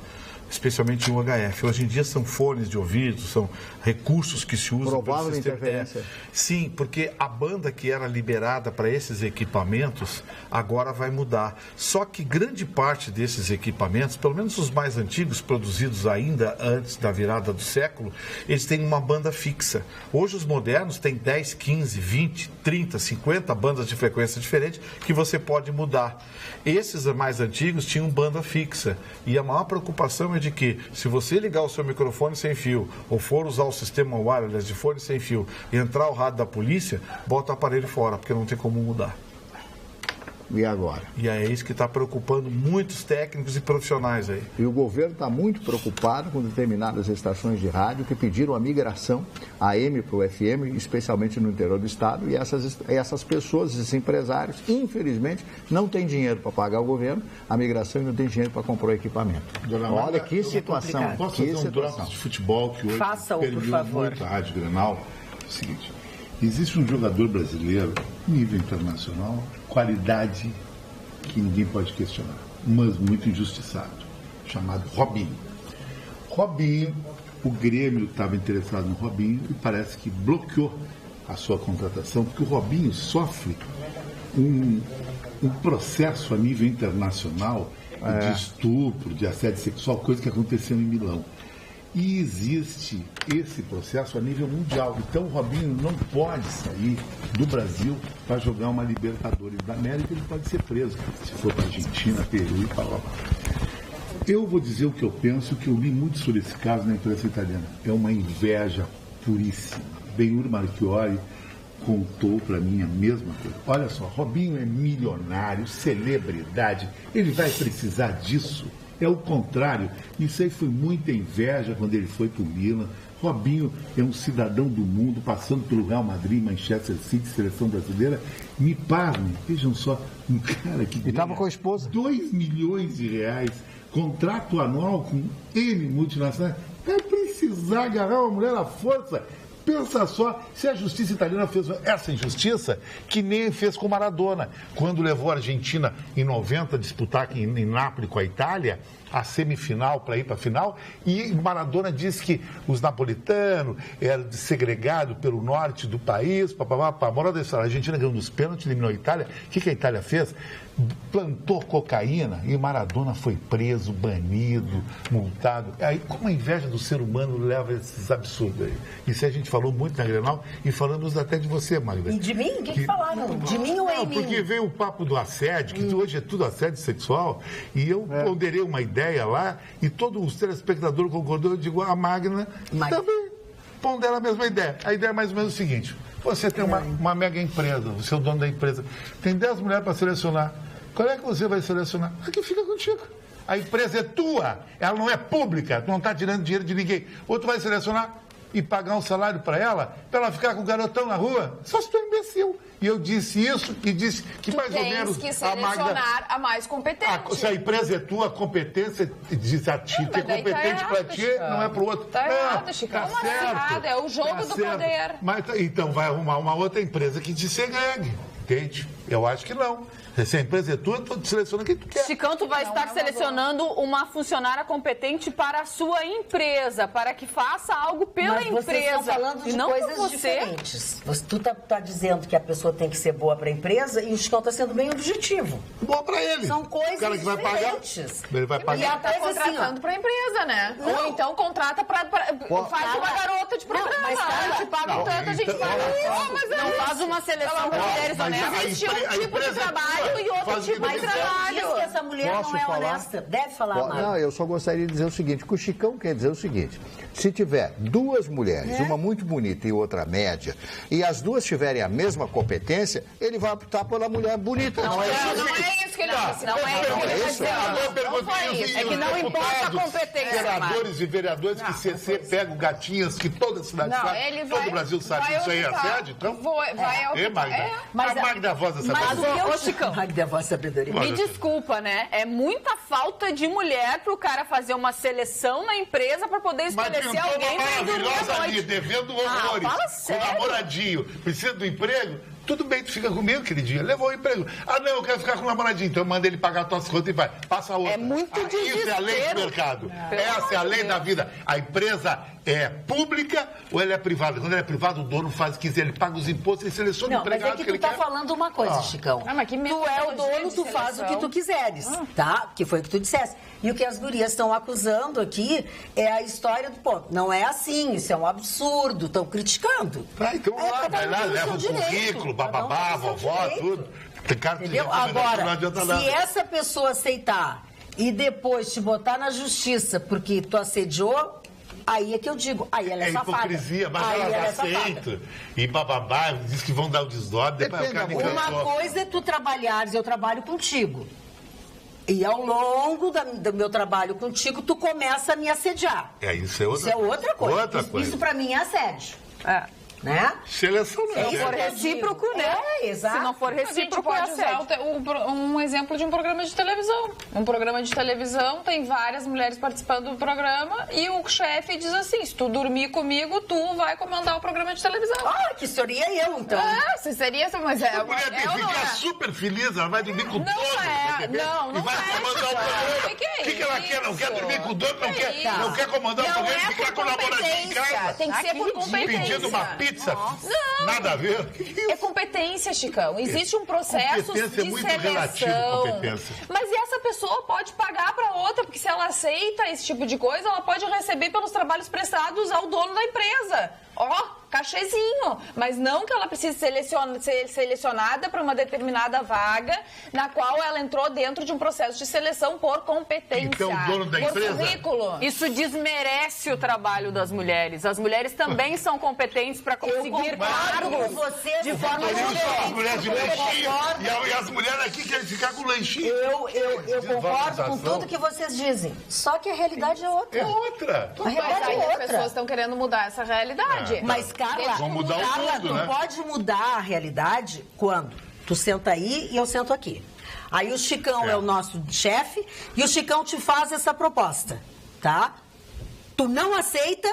especialmente o UHF. Hoje em dia são fones de ouvido, são recursos que se usam para o sistema. Interferência. Sim, porque a banda que era liberada para esses equipamentos agora vai mudar. Só que grande parte desses equipamentos, pelo menos os mais antigos, produzidos ainda antes da virada do século, eles têm uma banda fixa. Hoje os modernos têm 10, 15, 20, 30, 50 bandas de frequência diferentes que você pode mudar. Esses mais antigos tinham banda fixa. E a maior preocupação é de que, se você ligar o seu microfone sem fio, ou for usar o sistema wireless de fone sem fio e entrar o rádio da polícia, bota o aparelho fora, porque não tem como mudar. E agora? E é isso que está preocupando muitos técnicos e profissionais aí. E o governo está muito preocupado com determinadas estações de rádio que pediram a migração AM para o FM, especialmente no interior do estado, e essas pessoas, esses empresários, infelizmente, não têm dinheiro para pagar o governo a migração e não têm dinheiro para comprar o equipamento. Olha que situação. Posso fazer um drops de futebol que hoje perdeu muito a Rádio Grenal? É o seguinte: existe um jogador brasileiro, nível internacional, qualidade que ninguém pode questionar, mas muito injustiçado, chamado Robinho. Robinho, o Grêmio estava interessado no Robinho e parece que bloqueou a sua contratação, porque o Robinho sofre um processo a nível internacional de estupro, de assédio sexual, coisa que aconteceu em Milão. E existe esse processo a nível mundial. Então o Robinho não pode sair do Brasil para jogar uma Libertadores da América, ele pode ser preso. Se for para Argentina, Peru e tal. Eu vou dizer o que eu penso, que eu li muito sobre esse caso na imprensa italiana. É uma inveja puríssima. Benhur Marchiori contou para mim a mesma coisa. Olha só, Robinho é milionário, celebridade, ele vai precisar disso? É o contrário. Isso aí foi muita inveja quando ele foi para o Milan. Robinho é um cidadão do mundo, passando pelo Real Madrid, Manchester City, seleção brasileira. Me pagam, vejam só, um cara que estava com a esposa. 2 milhões de reais, contrato anual com N multinacionais. Vai precisar agarrar uma mulher à força. Pensa só, se a justiça italiana fez essa injustiça, que nem fez com Maradona, quando levou a Argentina em 90 a disputar aqui em Nápoles com a Itália, a semifinal para ir para a final, e Maradona disse que os napolitanos eram segregados pelo norte do país, a moral da história, a Argentina ganhou nos pênaltis, eliminou a Itália. O que a Itália fez? Plantou cocaína e Maradona foi preso, banido, multado. Aí, como a inveja do ser humano leva a esses absurdos aí? Isso a gente falou muito na Grenal e falamos até de você, Magda. E de mim? O que falaram? De mim ou em mim? Porque veio o papo do assédio, que hoje é tudo assédio sexual, e eu ponderei uma ideia lá e todos os telespectadores concordou. Eu digo, a Magna também pondera a mesma ideia. A ideia é mais ou menos o seguinte: você tem uma mega empresa, você é o dono da empresa, tem 10 mulheres para selecionar. Qual é que você vai selecionar? A que fica contigo. A empresa é tua, ela não é pública, tu não está tirando dinheiro de ninguém. Ou tu vai selecionar e pagar um salário para ela ficar com o garotão na rua? Só se tu é imbecil. E eu disse isso e disse que tu mais ou menos que selecionar a mais competente. Se a empresa é tua, a competência diz a ti, que é competente para ti, não é para o outro. Está errado, Chico. Como é errado? É o jogo do poder. Mas, então vai arrumar uma outra empresa que te segregue. competente? Eu acho que não. Se a empresa é tua, tu seleciona quem tu quer. Chicão, tu vai estar selecionando uma funcionária competente para a sua empresa, para que faça algo pela empresa. Vocês estão falando de não coisas diferentes. Tu tá dizendo que a pessoa tem que ser boa para a empresa e o Chicão está sendo bem objetivo. Boa para ele. São coisas o cara que vai diferentes. Pagar, ele vai pagar. E ela tá contratando para a empresa, né? Não. Ou então contrata para faz uma garota de programa. Mas cara, te pagam tanto, a gente paga. Não faz uma seleção com mulheres honestas. Existe um tipo de trabalho e outro tipo de trabalho. Diz que essa mulher não é honesta. Deve falar, Mário. Não, eu só gostaria de dizer o seguinte, que o Chicão quer dizer o seguinte, se tiver duas mulheres, uma muito bonita e outra média, e as duas tiverem a mesma competência, ele vai optar pela mulher bonita. Não é isso que ele disse. Não é isso que ele disse. Não foi isso. É que não importa a competência. Senadores e vereadores que CC pegam gatinhas que toda a cidade sabe, todo o Brasil sabe que isso aí é assédio, então... Mas a Magda Voz da Sabedoria. Ô, Chicão, Magda Voz da Sabedoria. me desculpa, né? É muita falta de mulher pro cara fazer uma seleção na empresa para poder estabelecer alguém pra dormir à maravilhosa ali, noite. devendo horrores, fala com sério. namoradinho, precisa do emprego, tudo bem, tu fica comigo aquele dia, levou o emprego. Ah, não, eu quero ficar com o namoradinho, então manda ele pagar as tuas contas e vai, passa a outra. É muito Isso é a lei do mercado, essa é a lei da vida. A empresa é pública ou ela é privada? Quando ela é privada, o dono faz o que quiser, ele paga os impostos e seleciona o Não, mas empregado é que tu tá falando uma coisa, Chicão. Mas que Tu é o dono, tu faz o que tu quiseres, tá? Que foi o que tu disseste. E o que as gurias estão acusando aqui é a história do, pô, não é assim, isso é um absurdo, estão criticando. Tá, então lá, vai lá, leva o currículo, bababá, vovó, tudo. Tem cara que Entendeu? Agora, se essa pessoa aceitar e depois te botar na justiça porque tu assediou, aí é que eu digo, aí ela é safada. É hipocrisia, mas aí ela é aceita. E bababá, diz que vão dar o desdobro, depois o cara me Uma cansou. coisa é tu trabalhares, eu trabalho contigo. E ao longo do meu trabalho contigo, tu começa a me assediar. Isso é outra Isso é outra coisa. Outra coisa. Isso pra mim é assédio. É. Seleção não Se for recíproco, né? Exato. Se não for A gente recíproco, é pode usar assédio. um exemplo de um programa de televisão. Um programa de televisão, tem várias mulheres participando do programa e o chefe diz assim, se tu dormir comigo, tu vai comandar o programa de televisão. Ah, que seria eu, então. Se seria essa, mas A mulher tem que ficar super feliz, ela vai dormir com o dono. Não e vai comandar o programa. O que ela quer? Não quer dormir com o dono? Não quer comandar o programa e ficar com o namoradinho em casa? Tem que ser por competência. Pedindo uma pizza? Nada a ver. É competência, Chicão. Existe um processo competência de é muito seleção. relativo, competência. Mas essa pessoa pode pagar para outra, porque se ela aceita esse tipo de coisa, ela pode receber pelos trabalhos prestados ao dono da empresa. Cachezinho. Mas não que ela precise ser selecionada para uma determinada vaga, na qual ela entrou dentro de um processo de seleção por competência. Então, o dono da empresa... currículo. Isso desmerece o trabalho das mulheres. As mulheres também são competentes para conseguir cargos de forma As mulheres de lanchinho concordo. e as mulheres aqui querem ficar com lanchinho. Eu concordo com tudo que vocês dizem. Só que a realidade é outra. É outra. A Mas realidade aí é as outra. pessoas estão querendo mudar essa realidade. Mas, Carla, Vamos mudar o mundo, tu né? pode mudar a realidade quando tu senta aí e eu sento aqui. Aí o Chicão é o nosso chefe e o Chicão te faz essa proposta, tá? Tu não aceita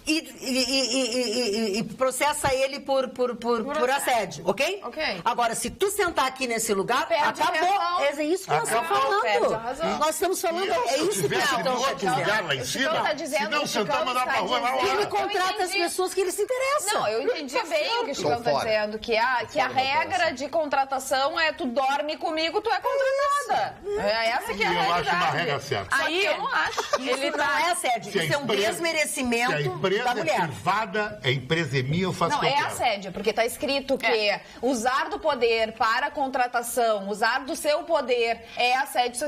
e processa ele por assédio, ok? Ok. Agora, se tu sentar aqui nesse lugar, Perde a acabou. razão. É isso que nós estamos Perde a falando. razão. Nós estamos falando, é isso que o tivesse Chicão no está outro lugar dizendo. lá em cima, tá dizendo, se não o Chicão sentar, mandar está pra rua na dizendo. Ele hora. contrata as pessoas que ele se interessa. Não, eu entendi bem o que o Chicão está fora. dizendo, que a regra de contratação é tu dorme comigo, tu é contratada. É essa que é a E eu realidade. acho uma regra certa. Só que eu não acho. Isso não é assédio, Se a isso é um empresa- desmerecimento Se a empresa da é mulher. privada, a empresa é minha, eu faço o Não, que eu é quero. assédio, porque está escrito que usar do poder para contratação, usar do seu poder é assédio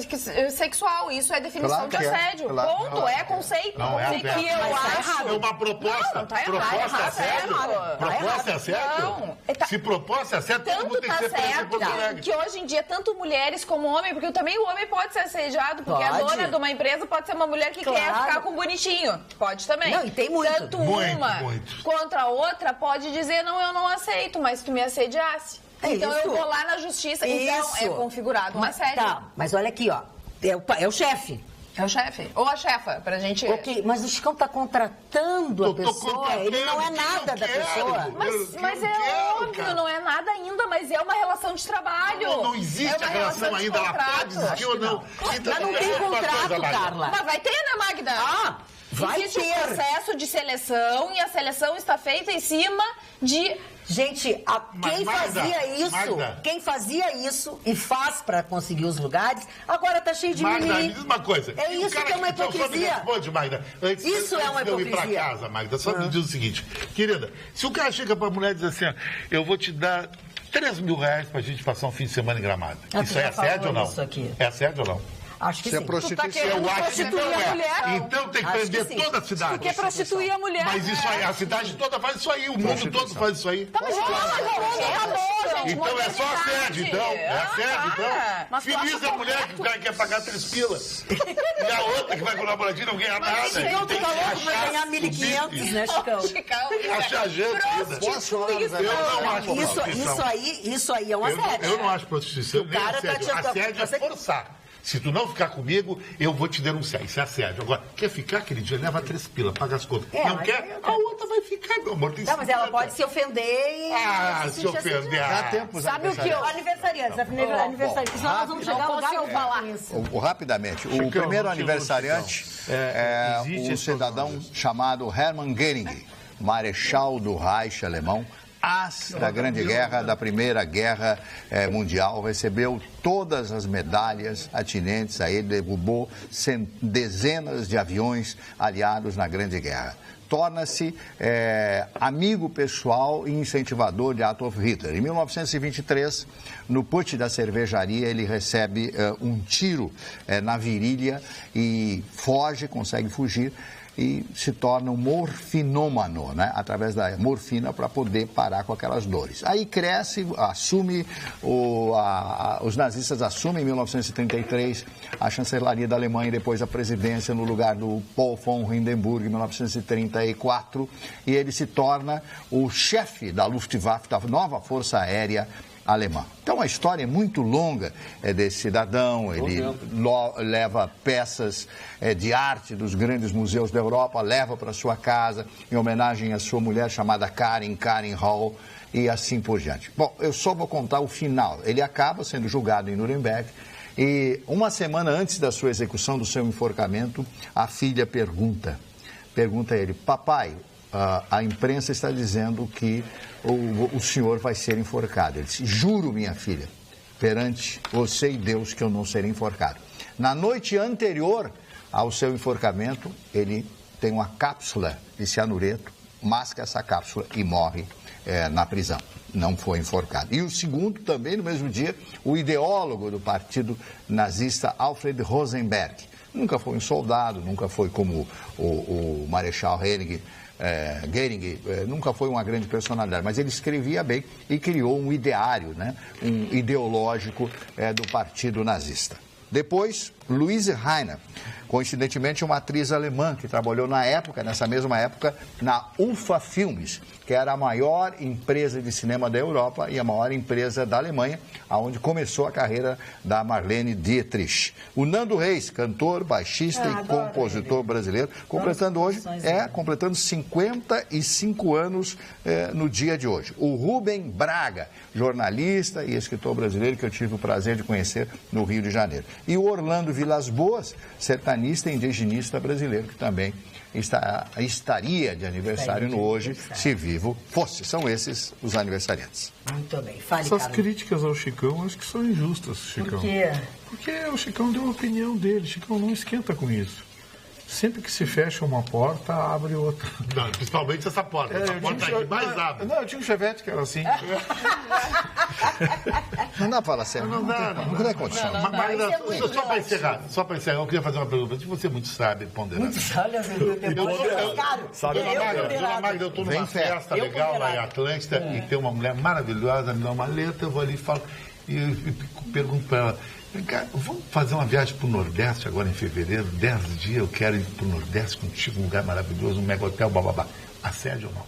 sexual. Isso é definição Claro de que é. assédio. Claro. Ponto, é conceito. Não é E assédio. que eu Mas tá acho... É uma proposta. Não tá errado. Proposta Tá é assédio? errado. Proposta é assédio? Não. Se proposta é assédio, todo Tanto mundo tem que tá ser preso em certo Porto Alegre. que hoje em dia, tanto mulheres como homem, porque também o homem pode ser assediado, porque a Pode. dona de uma empresa pode ser uma mulher que Claro. quer ficar com um bonitinho. Pode também. Não, e tem muito. Tanto Muito, uma muito. contra a outra pode dizer, não, eu não aceito, mas tu me assediasse. É Então isso. eu vou lá na justiça. Então Isso. é configurado um assédio. Tá, mas olha aqui, ó. É o chefe. É o chefe. Ou a chefa, pra gente... Ok, mas o Chicão tá contratando a Eu tô pessoa. Ele não é contratando, nada eu da quero. pessoa. Mas é óbvio, não é nada ainda, mas é uma relação de trabalho. Não existe a relação ainda, ela pode existir ou não. Mas não tem contrato, Carla. Mas vai ter, né, Magda? Existe um processo de seleção e a seleção está feita em cima de... Gente, quem fazia isso e faz para conseguir os lugares, agora tá cheio de Magda, mimimi. me diz uma coisa. É isso que é uma hipocrisia. Responde, Magda. Antes é uma de eu ir hipocrisia. pra casa, Magda, só me diz o seguinte. Querida, se o cara chega pra mulher e diz assim, eu vou te dar 3 mil reais pra gente passar um fim de semana em Gramado. Isso é assédio ou não? É assédio ou não? Acho que sim. Eu acho que não é. Então tem que prender toda a cidade. Porque prostituir a mulher. Mas isso aí, a cidade toda faz isso aí, o mundo todo faz isso aí. Mas o mundo acabou, gente. Então é só assédio, então. É assédio, então. Feliz a mulher que quer pagar 3 pilas. E a outra que vai com o namoradinho não ganha nada. Chicão, tu falou que vai ganhar 1.500, né, Chicão? Achar gente. Isso aí é um assédio. Eu não acho prostituição nem assédio. Assédio é forçar. Se tu não ficar comigo, eu vou te denunciar. Isso é assédio. Agora, quer ficar, queridinha? Leva 3 pilas, paga as contas. Não quer? A outra vai ficar, meu amor. Não, mas ela pode se ofender e... se ofender. Dá tempo. Sabe o que eu... Aniversariantes. Senão nós vamos chegar ao lugar falar isso. Rapidamente. O primeiro aniversariante é um cidadão chamado Hermann Göring, marechal do Reich alemão, da Grande Guerra, da Primeira Guerra Mundial, recebeu todas as medalhas atinentes a ele, derrubou dezenas de aviões aliados na Grande Guerra. Torna-se amigo pessoal e incentivador de Adolf Hitler. Em 1923, no put da cervejaria, ele recebe um tiro na virilha e consegue fugir. E se torna um morfinômano, né? Através da morfina para poder parar com aquelas dores. Aí cresce, assume, os nazistas assumem em 1933 a chancelaria da Alemanha e depois a presidência no lugar do Paul von Hindenburg em 1934 e ele se torna o chefe da Luftwaffe, da nova Força Aérea alemã. Então a história é muito longa desse cidadão, ele leva peças de arte dos grandes museus da Europa, leva para sua casa em homenagem à sua mulher chamada Karen Hall e assim por diante. Bom, eu só vou contar o final. Ele acaba sendo julgado em Nuremberg e uma semana antes da sua execução, do seu enforcamento, a filha pergunta a ele, papai, a imprensa está dizendo que o senhor vai ser enforcado. Ele disse, juro, minha filha, perante você e Deus que eu não serei enforcado. Na noite anterior ao seu enforcamento, ele tem uma cápsula de cianureto, masca essa cápsula e morre na prisão. Não foi enforcado. E o segundo, também no mesmo dia, o ideólogo do partido nazista, Alfred Rosenberg. Nunca foi um soldado, nunca foi como o Marechal Göring, nunca foi uma grande personalidade, mas ele escrevia bem e criou um ideário, né? Um ideológico do partido nazista. Depois, Louise Rainer, coincidentemente uma atriz alemã que trabalhou nessa mesma época, na UFA Filmes, que era a maior empresa de cinema da Europa e a maior empresa da Alemanha, onde começou a carreira da Marlene Dietrich. O Nando Reis, cantor, baixista e compositor brasileiro, completando 55 anos no dia de hoje. O Rubem Braga, jornalista e escritor brasileiro que eu tive o prazer de conhecer no Rio de Janeiro. E o Orlando Vilas Boas, sertanista e indigenista brasileiro, que também estaria de aniversário no hoje, se vivo fosse. São esses os aniversariantes. Muito bem. Fale, essas críticas ao Chicão, acho que são injustas, Chicão. Por quê? Porque o Chicão deu a opinião dele. Chicão não esquenta com isso. Sempre que se fecha uma porta, abre outra. Não, principalmente essa porta. Essa porta aqui mais abre. Não, eu tinha um Chevette que era assim. Não dá para falar sério. Não tem condição. Mas só para encerrar, eu queria fazer uma pergunta. Se você muito sabe ponderar. Dona Magda, eu estou numa festa legal lá em Atlântida e tem uma mulher maravilhosa, me dá uma letra, eu vou ali e falo, e pergunto para ela, cara, vamos fazer uma viagem para o Nordeste agora em fevereiro, 10 dias, eu quero ir para o Nordeste contigo, um lugar maravilhoso, um mega hotel, bababá. Assédio ou não?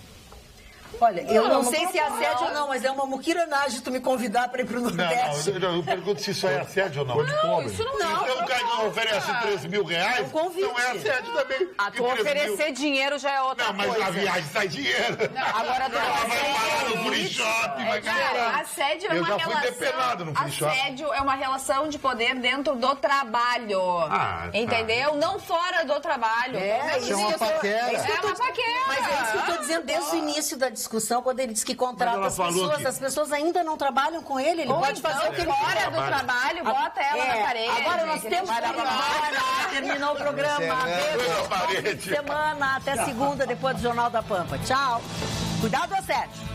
Olha, eu não sei se é assédio ou não, mas é uma muquiranagem tu me convidar para ir pro Nordeste. Não, eu pergunto se isso é assédio ou não. Não, isso não é. Então o cara não oferece R$3 mil, não é assédio também. A tu oferecer dinheiro já é outra coisa. Não, mas a viagem sai dinheiro. Agora tu vai parar no free shop. Assédio é uma relação... Eu já fui depenado no free shop. Assédio é uma relação de poder dentro do trabalho. Entendeu? Não fora do trabalho. Isso é uma paquera. É uma paquera. Mas é isso que eu estou dizendo desde o início da discussão, quando ele disse que contrata as pessoas ainda não trabalham com ele, ele pode fazer o que ele fora do trabalho, bota ela na parede. Agora nós temos que ir embora. Terminou o programa. Beijo, bom fim de semana. Até segunda, depois do Jornal da Pampa. Tchau. Cuidado, assédio.